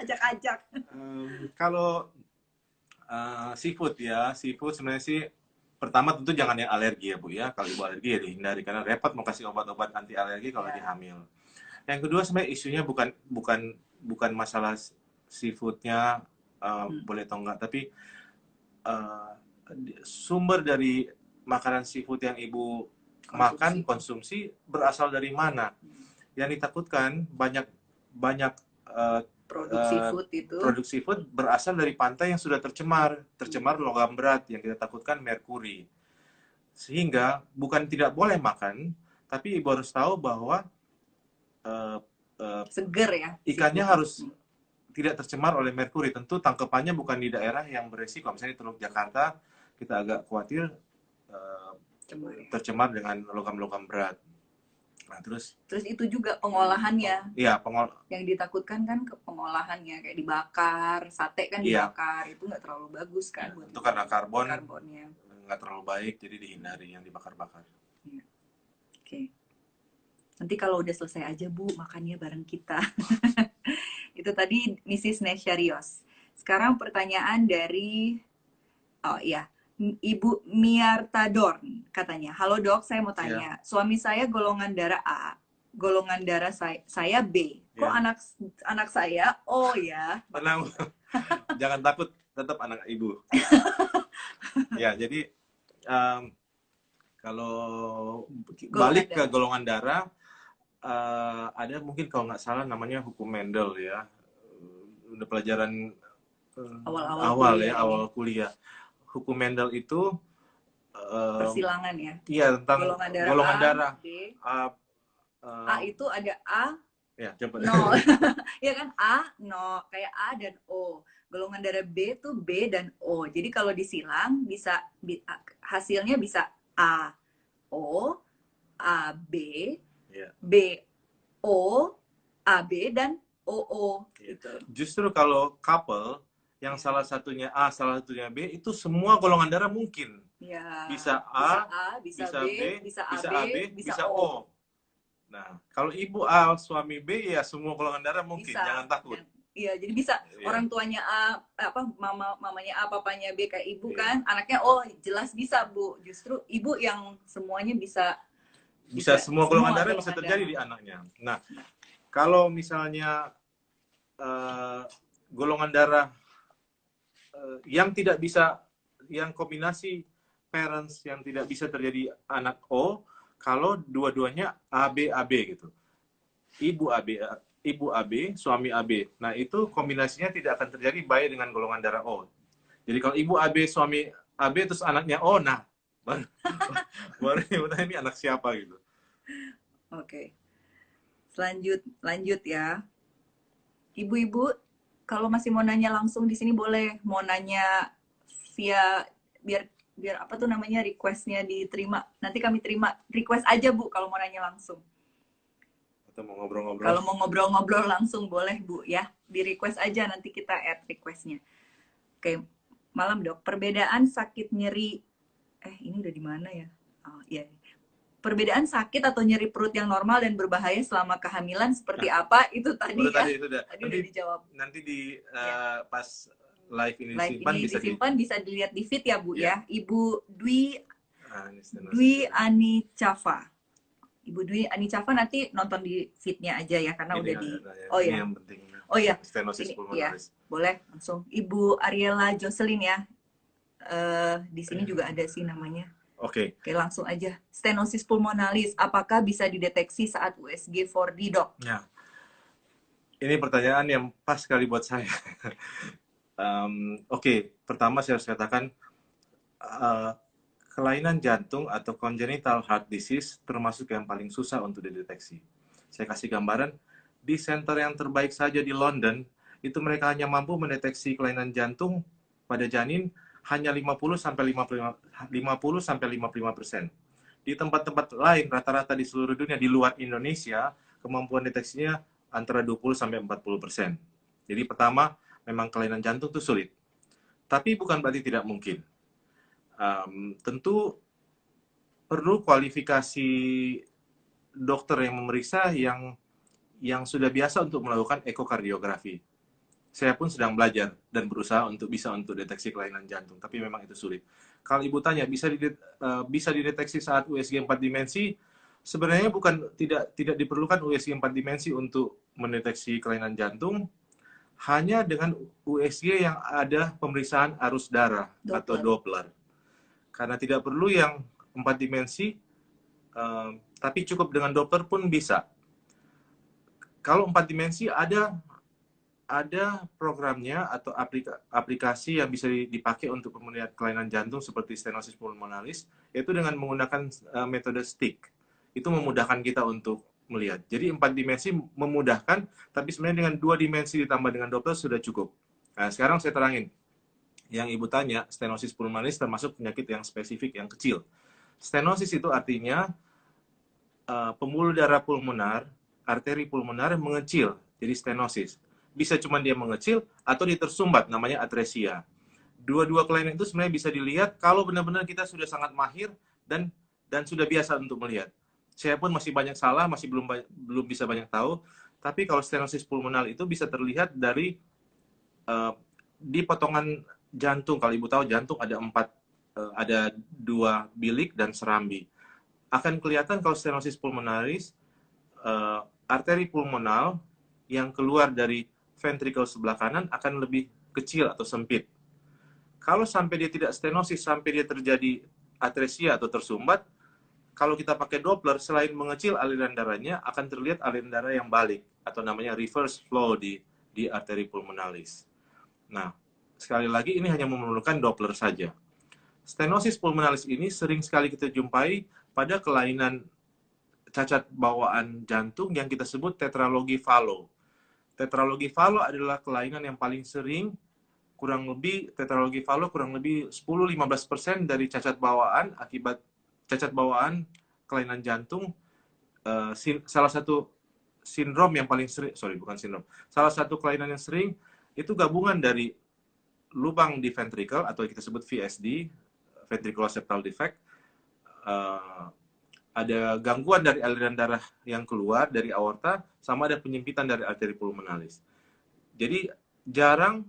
Ajak-ajak. Kalau seafood ya, seafood sebenarnya sih pertama tentu jangan yang alergi ya Bu ya. Kalau Ibu alergi ya dihindari karena repot mau kasih obat-obat anti alergi kalau lagi hamil. Yang kedua sebenarnya isunya bukan masalah seafoodnya boleh atau enggak, tapi uh, sumber dari makanan seafood yang Ibu makan konsumsi berasal dari mana. Yang ditakutkan banyak produk seafood berasal dari pantai yang sudah tercemar logam berat yang kita takutkan merkuri. Sehingga bukan tidak boleh makan, tapi Ibu harus tahu bahwa seger ya. Ikannya harus tidak tercemar oleh merkuri. Tentu tangkapannya bukan di daerah yang beresiko. Misalnya di Teluk Jakarta, kita agak khawatir tercemar dengan logam-logam berat. Nah, terus itu juga pengolahannya. Iya, yang ditakutkan kan ke pengolahannya, kayak dibakar, sate kan dibakar, itu nggak terlalu bagus kan buat itu karena karbonnya nggak terlalu baik, jadi dihindari yang dibakar-bakar. Ya. Oke. Nanti kalau udah selesai aja Bu, makannya bareng kita. Itu tadi Mrs. Nesharios. Sekarang pertanyaan dari Ibu Miartadorn katanya, halo dok, saya mau tanya, suami saya golongan darah A, golongan darah saya B, kok anak saya O ya? Tenang, jangan takut, tetap anak ibu. Ya, jadi kalau balik ke golongan darah, ada mungkin kalau nggak salah namanya hukum Mendel ya, udah pelajaran awal kuliah. Hukum Mendel itu persilangan ya? Iya, tentang golongan darah. A itu ada A, ya, coba. No. Ya kan, A, no, kayak A dan O. Golongan darah B tuh B dan O. Jadi kalau disilang bisa hasilnya bisa A, O, A, B, B, O, A, B, dan OO. Gitu. Justru kalau couple yang salah satunya A, salah satunya B, itu semua golongan darah mungkin. Ya, bisa A, bisa B, bisa AB, bisa O. Nah, kalau ibu A, suami B, ya semua golongan darah mungkin. Bisa. Jangan takut. Iya, jadi bisa orang tuanya A, mamanya A, papanya B kayak ibu kan, anaknya O, jelas bisa Bu. Justru ibu yang semuanya bisa semua golongan darah bisa terjadi di anaknya. Nah, kalau misalnya golongan darah yang tidak bisa, yang kombinasi parents yang tidak bisa terjadi anak O, kalau dua-duanya AB gitu. Ibu AB, suami AB. Nah, itu kombinasinya tidak akan terjadi baik dengan golongan darah O. Jadi kalau ibu AB, suami AB, terus anaknya O, nah, baru ini anak siapa gitu. Oke. Lanjut ya. Ibu-ibu, kalau masih mau nanya langsung di sini boleh. Mau nanya via biar apa tuh namanya, requestnya diterima. Nanti kami terima request aja Bu kalau mau nanya langsung. Atau mau ngobrol-ngobrol. Kalau mau ngobrol-ngobrol langsung boleh Bu ya. Di request aja, nanti kita add requestnya. Oke, malam dok. Perbedaan sakit nyeri, ini udah di mana ya? Oh iya. Perbedaan sakit atau nyeri perut yang normal dan berbahaya selama kehamilan seperti apa? Itu tadi ya. Tadi udah dijawab. Nanti di pas live ini disimpan bisa dilihat di feed ya Bu ya. Ibu Dwi Anicava. Ibu Dwi Anicava nanti nonton di feednya aja ya, karena udah di. Oh ya. Yang penting. Oh ya. Stenosis pulmonaris. Ya, boleh langsung. Ibu Ariela Jocelyn ya. Di sini juga ada sih namanya. Oke, langsung aja. Stenosis pulmonalis, apakah bisa dideteksi saat USG 4D, dok? Ya. Ini pertanyaan yang pas sekali buat saya. Oke, pertama saya harus katakan kelainan jantung atau congenital heart disease termasuk yang paling susah untuk dideteksi. Saya kasih gambaran, di center yang terbaik saja di London, itu mereka hanya mampu mendeteksi kelainan jantung pada janin hanya 50-55%. Di tempat-tempat lain, rata-rata di seluruh dunia, di luar Indonesia, kemampuan deteksinya antara 20-40%. Jadi pertama, memang kelainan jantung itu sulit. Tapi bukan berarti tidak mungkin. Tentu perlu kualifikasi dokter yang memeriksa yang sudah biasa untuk melakukan ekokardiografi. Saya pun sedang belajar dan berusaha untuk deteksi kelainan jantung, tapi memang itu sulit. Kalau Ibu tanya, bisa dideteksi saat USG 4 dimensi? Sebenarnya bukan tidak diperlukan USG 4 dimensi untuk mendeteksi kelainan jantung, hanya dengan USG yang ada pemeriksaan arus darah atau Doppler. Karena tidak perlu yang 4 dimensi, tapi cukup dengan Doppler pun bisa. Kalau 4 dimensi ada programnya atau aplikasi yang bisa dipakai untuk melihat kelainan jantung seperti stenosis pulmonalis, yaitu dengan menggunakan metode stick. Itu memudahkan kita untuk melihat. Jadi 4 dimensi memudahkan, tapi sebenarnya dengan 2 dimensi ditambah dengan Doppler sudah cukup. Nah, sekarang saya terangin. Yang Ibu tanya, stenosis pulmonalis termasuk penyakit yang spesifik, yang kecil. Stenosis itu artinya pembuluh darah pulmonar, arteri pulmonar yang mengecil, jadi stenosis. Bisa cuma dia mengecil atau dia tersumbat, namanya atresia. Dua-dua kelainan itu sebenarnya bisa dilihat kalau benar-benar kita sudah sangat mahir dan sudah biasa untuk melihat. Saya pun masih banyak salah, masih belum bisa banyak tahu, tapi kalau stenosis pulmonal itu bisa terlihat dari di potongan jantung. Kalau Ibu tahu jantung ada 2 bilik dan serambi. Akan kelihatan kalau stenosis pulmonalis, arteri pulmonal yang keluar dari ventricle sebelah kanan akan lebih kecil atau sempit. Kalau sampai dia tidak stenosis, sampai dia terjadi atresia atau tersumbat, kalau kita pakai Doppler, selain mengecil aliran darahnya, akan terlihat aliran darah yang balik, atau namanya reverse flow di arteri pulmonalis. Nah, sekali lagi ini hanya memerlukan Doppler saja. Stenosis pulmonalis ini sering sekali kita jumpai pada kelainan cacat bawaan jantung yang kita sebut tetralogi Fallot. Tetralogi Fallot adalah kelainan yang paling sering, tetralogi Fallot kurang lebih 10-15% dari cacat bawaan akibat cacat bawaan kelainan jantung. Salah satu sindrom yang paling sering, salah satu kelainan yang sering itu gabungan dari lubang di ventricle atau kita sebut VSD, ventricular septal defect, ada gangguan dari aliran darah yang keluar dari aorta, sama ada penyempitan dari arteri pulmonalis. Jadi jarang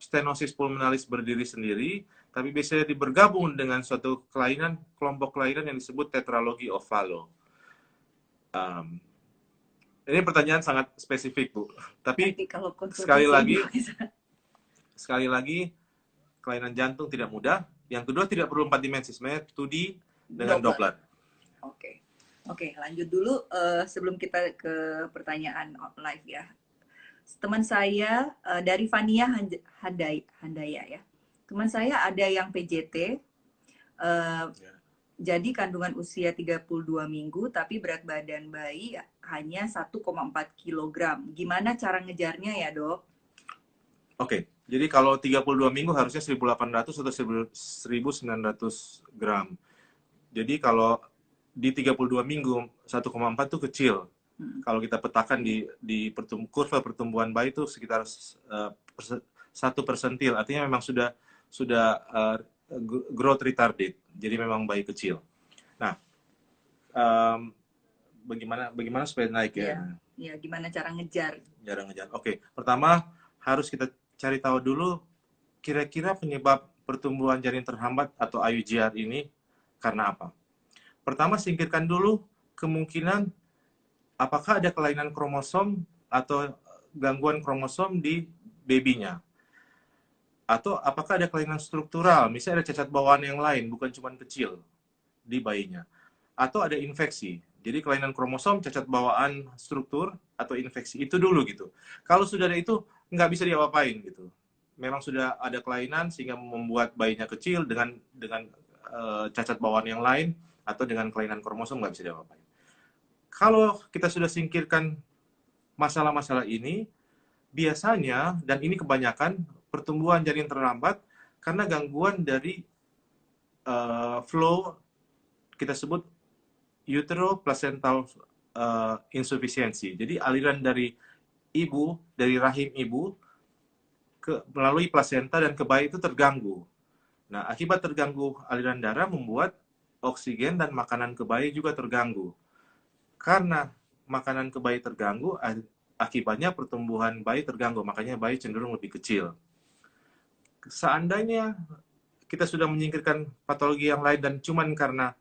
stenosis pulmonalis berdiri sendiri, tapi biasanya bergabung dengan suatu kelompok kelainan yang disebut tetralogi of Fallot. Ini pertanyaan sangat spesifik, Bu. Tapi sekali lagi, kelainan jantung tidak mudah. Yang kedua, tidak perlu 4 dimensi. Sebenarnya 2D dengan Doppler. Oke, lanjut dulu sebelum kita ke pertanyaan live ya. Teman saya dari Fania Handaya ya. Teman saya ada yang PJT, jadi kandungan usia 32 minggu, tapi berat badan bayi hanya 1,4 kg. Gimana cara ngejarnya ya, Dok? Oke, jadi kalau 32 minggu harusnya 1.800 atau 1.900 gram. Jadi kalau di 32 minggu 1,4 itu kecil. Kalau kita petakan di kurva pertumbuhan bayi itu sekitar 1 persentil. Artinya memang sudah growth retarded. Jadi memang bayi kecil. Nah, bagaimana supaya naik ya? Iya, gimana cara ngejar? Oke, pertama harus kita cari tahu dulu kira-kira penyebab pertumbuhan janin terhambat atau IUGR ini karena apa. Pertama, singkirkan dulu kemungkinan apakah ada kelainan kromosom atau gangguan kromosom di babynya. Atau apakah ada kelainan struktural, misalnya ada cacat bawaan yang lain, bukan cuma kecil di bayinya. Atau ada infeksi. Jadi kelainan kromosom, cacat bawaan struktur, atau infeksi. Itu dulu gitu. Kalau sudah ada itu, nggak bisa diapa-apain gitu. Memang sudah ada kelainan sehingga membuat bayinya kecil dengan cacat bawaan yang lain, atau dengan kelainan kromosom nggak bisa diapa-apain. Kalau kita sudah singkirkan masalah-masalah ini, biasanya, dan ini kebanyakan, pertumbuhan janin terlambat karena gangguan dari flow, kita sebut uteroplacental insufficiency. Jadi aliran dari rahim ibu melalui plasenta dan ke bayi itu terganggu. Nah, akibat terganggu aliran darah membuat oksigen dan makanan ke bayi juga terganggu. Karena makanan ke bayi terganggu, Akibatnya pertumbuhan bayi terganggu, makanya bayi cenderung lebih kecil. Seandainya kita sudah menyingkirkan patologi yang lain dan cuman karena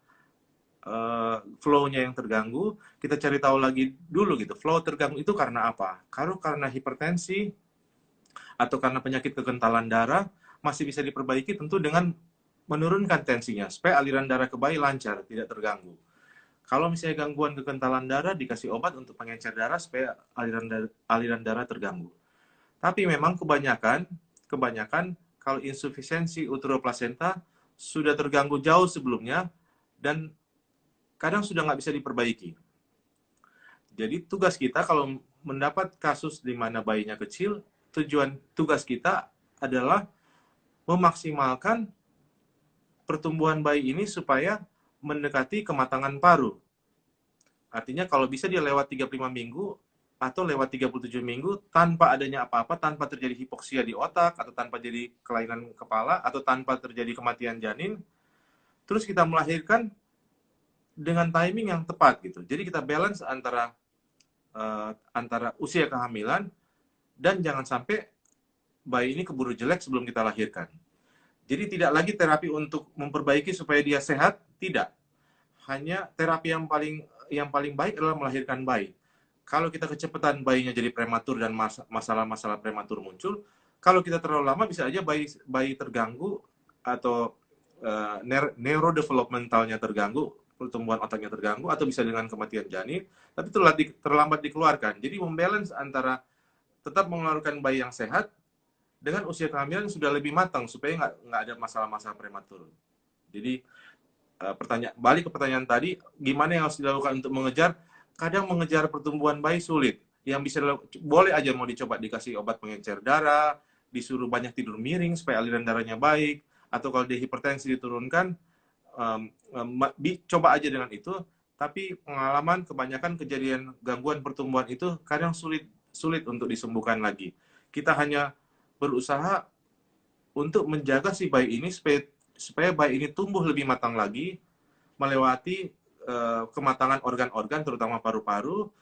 flow-nya yang terganggu, kita cari tahu lagi dulu gitu, flow terganggu itu karena apa? Kalau karena hipertensi atau karena penyakit kekentalan darah, masih bisa diperbaiki tentu dengan menurunkan tensinya, supaya aliran darah ke bayi lancar, tidak terganggu. Kalau misalnya gangguan kekentalan darah, dikasih obat untuk pengencer darah supaya aliran darah terganggu. Tapi memang kebanyakan kalau insufisiensi uteroplasenta sudah terganggu jauh sebelumnya dan kadang sudah nggak bisa diperbaiki. Jadi tugas kita kalau mendapat kasus di mana bayinya kecil, tugas kita adalah memaksimalkan pertumbuhan bayi ini supaya mendekati kematangan paru. Artinya kalau bisa dia lewat 35 minggu atau lewat 37 minggu tanpa adanya apa-apa, tanpa terjadi hipoksia di otak, atau tanpa jadi kelainan kepala, atau tanpa terjadi kematian janin, terus kita melahirkan dengan timing yang tepat gitu. Jadi kita balance antara usia kehamilan dan jangan sampai bayi ini keburu jelek sebelum kita lahirkan. Jadi tidak lagi terapi untuk memperbaiki supaya dia sehat, tidak. Hanya terapi yang paling baik adalah melahirkan bayi. Kalau kita kecepatan bayinya jadi prematur dan masalah-masalah prematur muncul, kalau kita terlalu lama bisa aja bayi terganggu atau neurodevelopmentalnya terganggu, pertumbuhan otaknya terganggu, atau bisa dengan kematian janin, tapi terlambat dikeluarkan. Jadi membalance antara tetap mengeluarkan bayi yang sehat dengan usia kehamilan yang sudah lebih matang supaya nggak ada masalah-masalah prematur. Jadi balik ke pertanyaan tadi, gimana yang harus dilakukan untuk mengejar? Kadang mengejar pertumbuhan bayi sulit. Yang bisa boleh aja mau dicoba dikasih obat pengencer darah, disuruh banyak tidur miring supaya aliran darahnya baik, atau kalau dia hipertensi diturunkan, coba aja dengan itu. Tapi pengalaman kebanyakan kejadian gangguan pertumbuhan itu kadang sulit untuk disembuhkan lagi. Kita hanya berusaha untuk menjaga si bayi ini supaya bayi ini tumbuh lebih matang lagi, melewati kematangan organ-organ terutama paru-paru,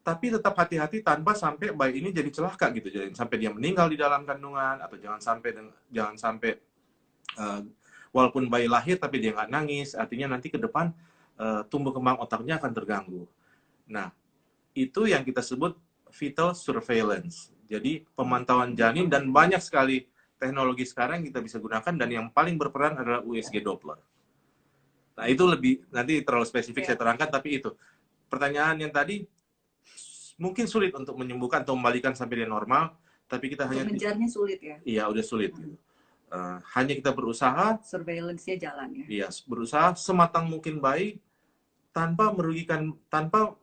tapi tetap hati-hati tanpa sampai bayi ini jadi celaka gitu, jadi sampai dia meninggal di dalam kandungan, atau jangan sampai walaupun bayi lahir tapi dia nggak nangis, artinya nanti ke depan tumbuh kembang otaknya akan terganggu. Nah, itu yang kita sebut fetal surveillance. Jadi pemantauan janin, dan banyak sekali teknologi sekarang yang kita bisa gunakan, dan yang paling berperan adalah USG Doppler. Nah, itu nanti terlalu spesifik saya terangkan, tapi itu. Pertanyaan yang tadi, mungkin sulit untuk menyembuhkan atau membalikan sampai dia normal, tapi kita hanya... mengejarnya sulit ya? Iya, udah sulit. Hanya kita berusaha... Surveillance-nya jalan ya? Iya, berusaha sematang mungkin bayi, tanpa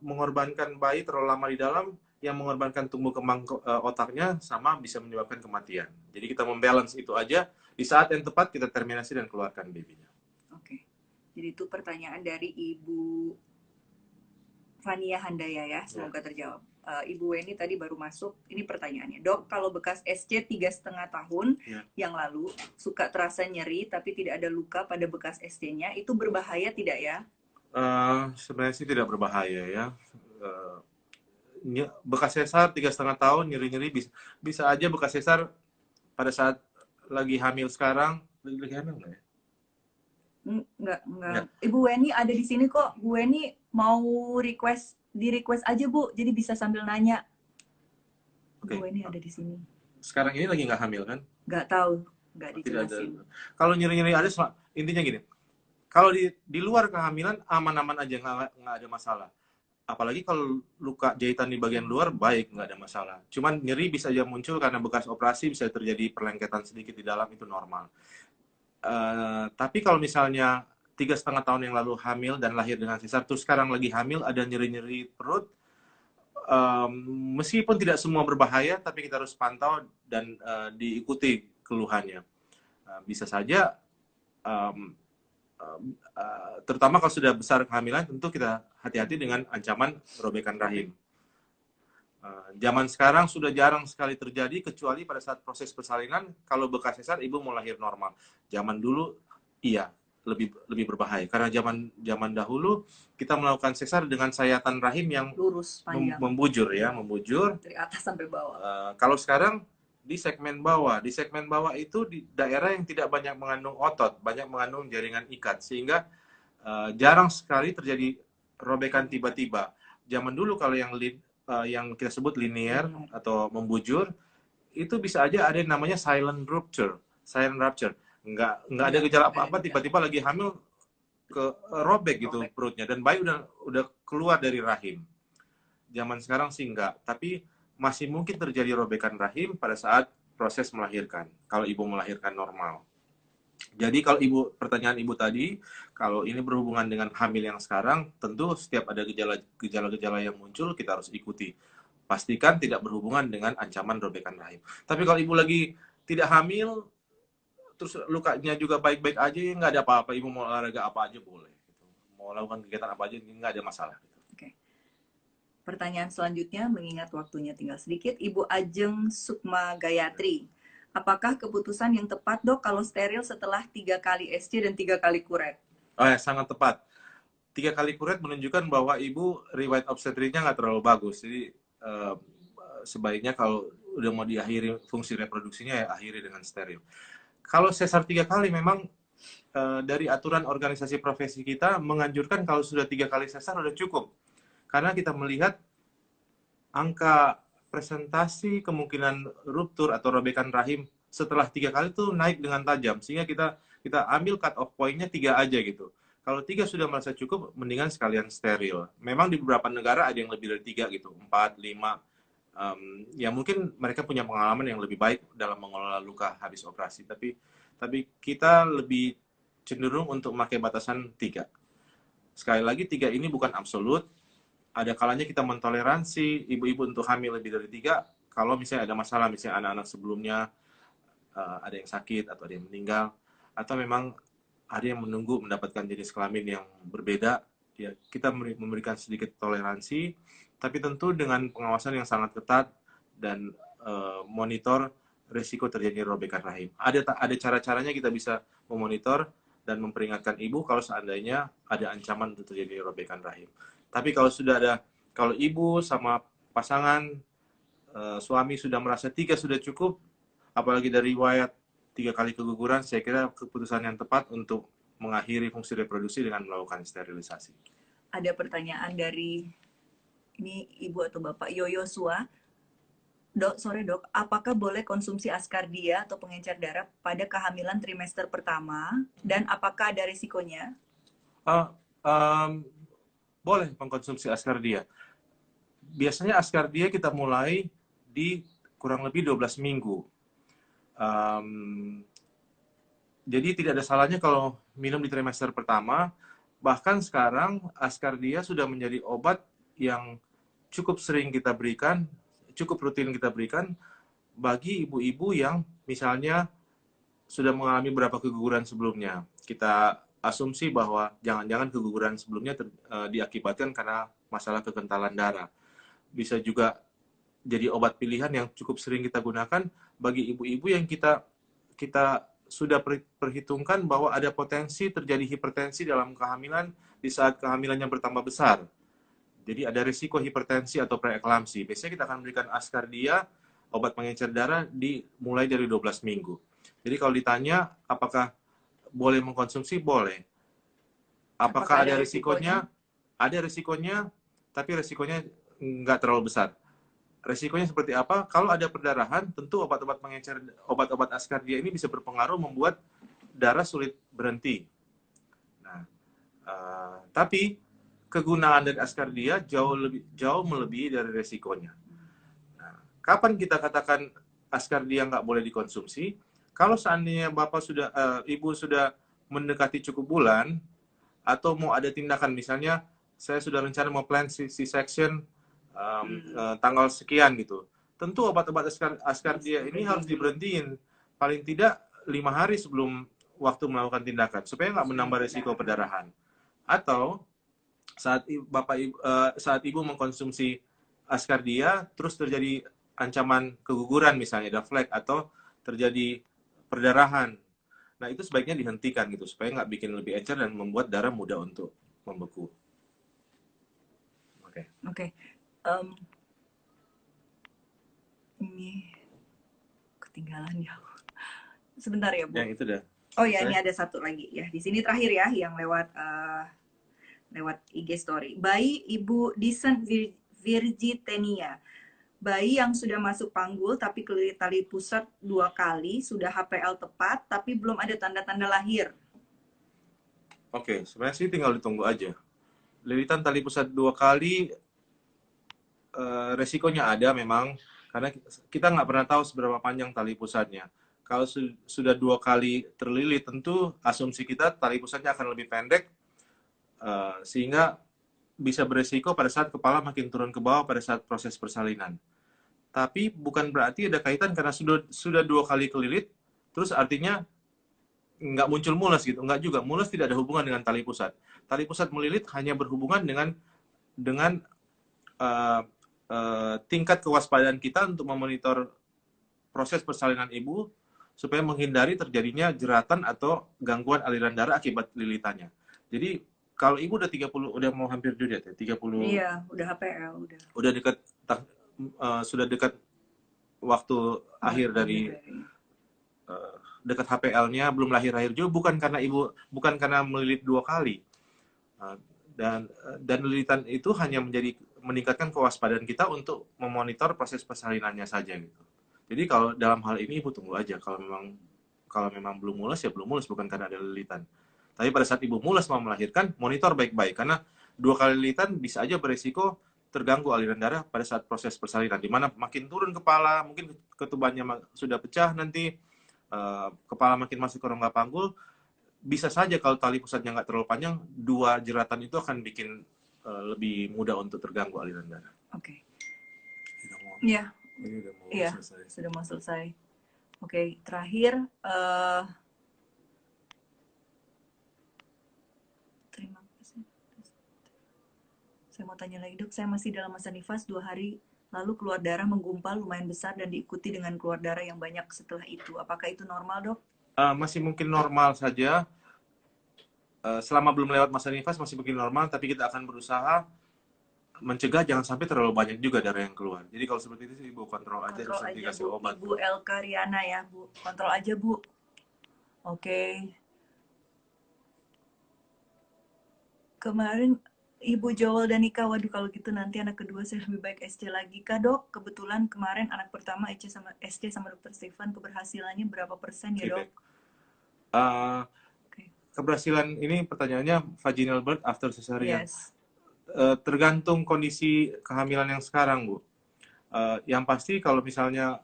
mengorbankan bayi terlalu lama di dalam, yang mengorbankan tumbuh kembang otaknya, sama bisa menyebabkan kematian. Jadi kita membalance itu aja, di saat yang tepat kita terminasi dan keluarkan babynya. Oke. Jadi itu pertanyaan dari Ibu Fania Handaya ya, semoga terjawab. Ibu Weni tadi baru masuk, ini pertanyaannya. Dok, kalau bekas SC 3,5 tahun yang lalu suka terasa nyeri tapi tidak ada luka pada bekas SC-nya, itu berbahaya tidak ya? Sebenarnya sih tidak berbahaya ya. Bekas sesar 3,5 tahun nyeri-nyeri bisa aja bekas sesar pada saat lagi hamil sekarang. Lagi hamil nggak ya? Enggak. Ibu Weni ada di sini kok. Bu Weni mau di request aja Bu, jadi bisa sambil nanya. Bu Weni ada di sini. Sekarang ini lagi nggak hamil kan? Nggak tahu, nggak dijelasin. Kalau nyeri-nyeri ada, intinya gini. Kalau di luar kehamilan aman-aman aja, nggak ada masalah. Apalagi kalau luka jahitan di bagian luar, baik, nggak ada masalah. Cuman nyeri bisa aja muncul karena bekas operasi, bisa terjadi perlengketan sedikit di dalam, itu normal. Tapi kalau misalnya 3,5 tahun yang lalu hamil dan lahir dengan sesar, terus sekarang lagi hamil ada nyeri-nyeri perut, meskipun tidak semua berbahaya, tapi kita harus pantau dan diikuti keluhannya. Bisa saja, terutama kalau sudah besar kehamilan, tentu kita hati-hati dengan ancaman robekan rahim. Zaman sekarang sudah jarang sekali terjadi, kecuali pada saat proses persalinan, kalau bekas sesar ibu mau lahir normal. Zaman dulu iya, lebih berbahaya karena zaman dahulu kita melakukan sesar dengan sayatan rahim yang lurus panjang membujur dari atas sampai bawah. Kalau sekarang di segmen bawah itu di daerah yang tidak banyak mengandung otot, banyak mengandung jaringan ikat, sehingga jarang sekali terjadi robekan tiba-tiba. Zaman dulu kalau yang kita sebut linear atau membujur, itu bisa aja ada yang namanya silent rupture. Nggak ada gejala apa-apa, tiba-tiba lagi hamil robek gitu perutnya, dan bayi udah keluar dari rahim. Zaman sekarang sih enggak, tapi masih mungkin terjadi robekan rahim pada saat proses melahirkan, kalau ibu melahirkan normal. Jadi kalau pertanyaan ibu tadi, kalau ini berhubungan dengan hamil yang sekarang, tentu setiap ada gejala-gejala yang muncul, kita harus ikuti. Pastikan tidak berhubungan dengan ancaman robekan rahim. Tapi kalau ibu lagi tidak hamil, terus lukanya juga baik-baik aja, nggak ada apa-apa, ibu mau olahraga apa aja boleh. Mau lakukan kegiatan apa aja, nggak ada masalah. Oke. Pertanyaan selanjutnya, mengingat waktunya tinggal sedikit, Ibu Ajeng Sukma Gayatri. Apakah keputusan yang tepat, Dok, kalau steril setelah 3 kali SC dan 3 kali kuret? Oh ya, sangat tepat. 3 kali kuret menunjukkan bahwa ibu riwayat obstetriknya nggak terlalu bagus. Jadi sebaiknya kalau udah mau diakhiri fungsi reproduksinya, ya akhiri dengan steril. Kalau sesar 3 kali memang dari aturan organisasi profesi kita menganjurkan kalau sudah 3 kali sesar udah cukup. Karena kita melihat angka presentasi kemungkinan ruptur atau robekan rahim setelah 3 kali itu naik dengan tajam. Sehingga kita ambil cut off point-nya 3 aja gitu. Kalau 3 sudah merasa cukup, mendingan sekalian steril. Memang di beberapa negara ada yang lebih dari 3 gitu, 4, 5. Ya mungkin mereka punya pengalaman yang lebih baik dalam mengelola luka habis operasi. Tapi kita lebih cenderung untuk memakai batasan 3. Sekali lagi, 3 ini bukan absolut. Ada kalanya kita mentoleransi ibu-ibu untuk hamil lebih dari 3 kalau misalnya ada masalah, misalnya anak-anak sebelumnya ada yang sakit atau ada yang meninggal, atau memang ada yang menunggu mendapatkan jenis kelamin yang berbeda, ya kita memberikan sedikit toleransi, tapi tentu dengan pengawasan yang sangat ketat dan monitor risiko terjadi robekan rahim. Ada cara-caranya kita bisa memonitor dan memperingatkan ibu kalau seandainya ada ancaman untuk terjadi robekan rahim. Tapi kalau ibu sama pasangan suami sudah merasa 3 sudah cukup, apalagi dari riwayat 3 kali keguguran, saya kira keputusan yang tepat untuk mengakhiri fungsi reproduksi dengan melakukan sterilisasi. Ada pertanyaan dari ini ibu atau bapak Yoyosua. Dok, sore dok, apakah boleh konsumsi askardia atau pengencer darah pada kehamilan trimester pertama, dan apakah ada risikonya? Boleh mengkonsumsi askardia. Biasanya askardia kita mulai di kurang lebih 12 minggu. Jadi tidak ada salahnya kalau minum di trimester pertama. Bahkan sekarang askardia sudah menjadi obat yang cukup sering kita berikan, cukup rutin kita berikan bagi ibu-ibu yang misalnya sudah mengalami beberapa keguguran sebelumnya. Kita asumsi bahwa jangan-jangan keguguran sebelumnya diakibatkan karena masalah kekentalan darah. Bisa juga jadi obat pilihan yang cukup sering kita gunakan bagi ibu-ibu yang kita sudah perhitungkan bahwa ada potensi terjadi hipertensi dalam kehamilan di saat kehamilannya bertambah besar. Jadi ada risiko hipertensi atau preeklamsi. Biasanya kita akan berikan askardia, obat pengencer darah, mulai dari 12 minggu. Jadi kalau ditanya apakah boleh mengkonsumsi, boleh. Apakah ada risikonya? Ada risikonya, tapi risikonya nggak terlalu besar. Risikonya seperti apa? Kalau ada perdarahan, tentu obat-obat pengencer, obat-obat askardia ini bisa berpengaruh membuat darah sulit berhenti. Nah, tapi kegunaan dari askardia jauh melebihi dari resikonya. Nah, kapan kita katakan askardia nggak boleh dikonsumsi? Kalau seandainya ibu sudah mendekati cukup bulan, atau mau ada tindakan, misalnya saya sudah rencana mau plan C-section tanggal sekian gitu. Tentu obat-obat askardia ini harus diberhentiin paling tidak 5 hari sebelum waktu melakukan tindakan supaya nggak menambah risiko perdarahan. Atau saat ibu mengkonsumsi askardia terus terjadi ancaman keguguran, misalnya ada flek atau terjadi perdarahan, Nah, itu sebaiknya dihentikan gitu, supaya nggak bikin lebih encer dan membuat darah mudah untuk membeku. Oke. Oke. Ini ketinggalan ya. Sebentar ya, Bu. Yang itu dah. Oh ya, ini ada satu lagi ya. Di sini terakhir ya, yang lewat IG story. Bayi Ibu Disen Virgitenia. Bayi yang sudah masuk panggul tapi kelilit tali pusat 2 kali, sudah HPL tepat tapi belum ada tanda-tanda lahir. Oke, sebenarnya sih tinggal ditunggu aja. Lilitan tali pusat 2 kali, resikonya ada memang, karena kita nggak pernah tahu seberapa panjang tali pusatnya. Kalau sudah 2 kali terlilit, tentu asumsi kita tali pusatnya akan lebih pendek, sehingga bisa beresiko pada saat kepala makin turun ke bawah pada saat proses persalinan. Tapi bukan berarti ada kaitan karena sudah 2 kali kelilit, terus artinya nggak muncul mules gitu. Nggak juga, mules tidak ada hubungan dengan tali pusat. Tali pusat melilit hanya berhubungan dengan tingkat kewaspadaan kita untuk memonitor proses persalinan ibu supaya menghindari terjadinya jeratan atau gangguan aliran darah akibat lilitannya. Jadi kalau ibu udah 30, udah mau hampir due date ya, 30. Iya, udah HPL, udah. Udah dekat, sudah dekat waktu akhir dari dekat HPL-nya, belum lahir-lahir juga, bukan karena melilit 2 kali. Dan lilitan itu hanya meningkatkan kewaspadaan kita untuk memonitor proses persalinannya saja gitu. Jadi kalau dalam hal ini ibu tunggu aja, kalau memang belum mules ya belum mules, bukan karena ada lilitan. Tapi pada saat ibu mules mau melahirkan, monitor baik-baik, karena 2 kali lilitan bisa aja beresiko terganggu aliran darah pada saat proses persalinan, di mana makin turun kepala, mungkin ketubannya sudah pecah nanti, kepala makin masuk ke rongga panggul, bisa saja kalau tali pusatnya nggak terlalu panjang, 2 jeratan itu akan bikin lebih mudah untuk terganggu aliran darah. Oke. Iya. Ini udah mau selesai. Sudah mau selesai. Oke, terakhir. Terima kasih. Saya mau tanya lagi, Dok. Saya masih dalam masa nifas 2 hari, lalu keluar darah menggumpal lumayan besar dan diikuti dengan keluar darah yang banyak setelah itu. Apakah itu normal, Dok? Masih mungkin normal saja. Selama belum lewat masa nifas masih mungkin normal, tapi kita akan berusaha mencegah jangan sampai terlalu banyak juga darah yang keluar. Jadi kalau seperti itu ibu kontrol aja, terus nanti kasih obat. Ibu Elka Riana ya, Bu. Kontrol aja, Bu. Oke. Kemarin Ibu Joel dan Ika, waduh kalau gitu nanti anak kedua saya lebih baik SC lagi kah, Dok? Kebetulan kemarin anak pertama SC sama Dr. Stefan, keberhasilannya berapa persen ya, Dok? Keberhasilan ini pertanyaannya vaginal birth after cesarean. Yes. Tergantung kondisi kehamilan yang sekarang, Bu. Yang pasti kalau misalnya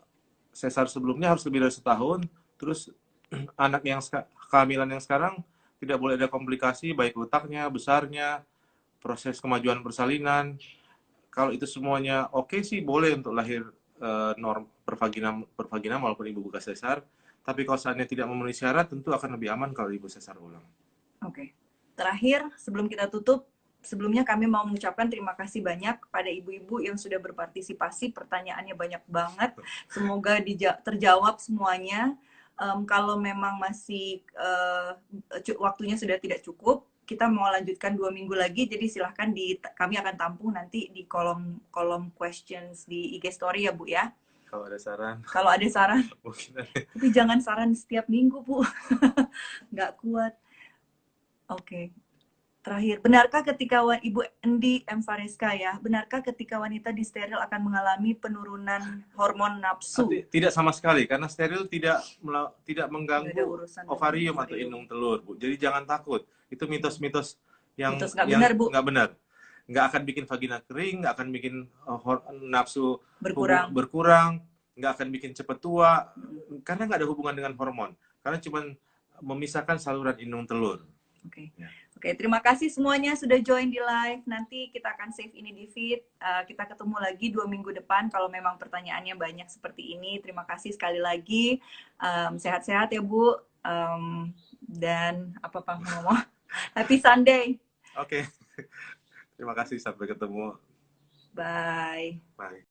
sesar sebelumnya harus lebih dari 1 tahun, terus anak yang kehamilan yang sekarang tidak boleh ada komplikasi, baik letaknya, besarnya, proses kemajuan persalinan. Kalau itu semuanya oke sih, boleh untuk lahir norm per vagina walaupun ibu buka sesar. Tapi kalau saatnya tidak memenuhi syarat, tentu akan lebih aman kalau ibu sesar ulang. Oke. Terakhir, sebelum kita tutup, sebelumnya kami mau mengucapkan terima kasih banyak kepada ibu-ibu yang sudah berpartisipasi. Pertanyaannya banyak banget. Semoga terjawab semuanya. Kalau memang masih waktunya sudah tidak cukup, kita mau lanjutkan 2 minggu lagi. Jadi silahkan kami akan tampung nanti di kolom questions di IG Story ya, Bu ya. Kalau ada saran. Kalau ada saran. Tapi jangan saran setiap minggu, Bu. Nggak kuat. Oke. Terakhir, benarkah ketika Ibu Endi M. Fareska ya, benarkah ketika wanita disteril akan mengalami penurunan hormon nafsu? Tidak sama sekali, karena steril tidak mengganggu ovarium atau indung telur, Bu. Jadi jangan takut. Itu mitos-mitos yang nggak benar. Nggak akan bikin vagina kering, nggak akan bikin nafsu berkurang, nggak akan bikin cepat tua, karena nggak ada hubungan dengan hormon. Karena cuma memisahkan saluran indung telur. Oke. Ya. Oke, terima kasih semuanya sudah join di live. Nanti kita akan save ini di feed. Kita ketemu lagi 2 minggu depan kalau memang pertanyaannya banyak seperti ini. Terima kasih sekali lagi. Sehat-sehat ya, Bu. Dan apa Pak ngomong? Happy Sunday. Oke. Terima kasih, sampai ketemu. Bye. Bye.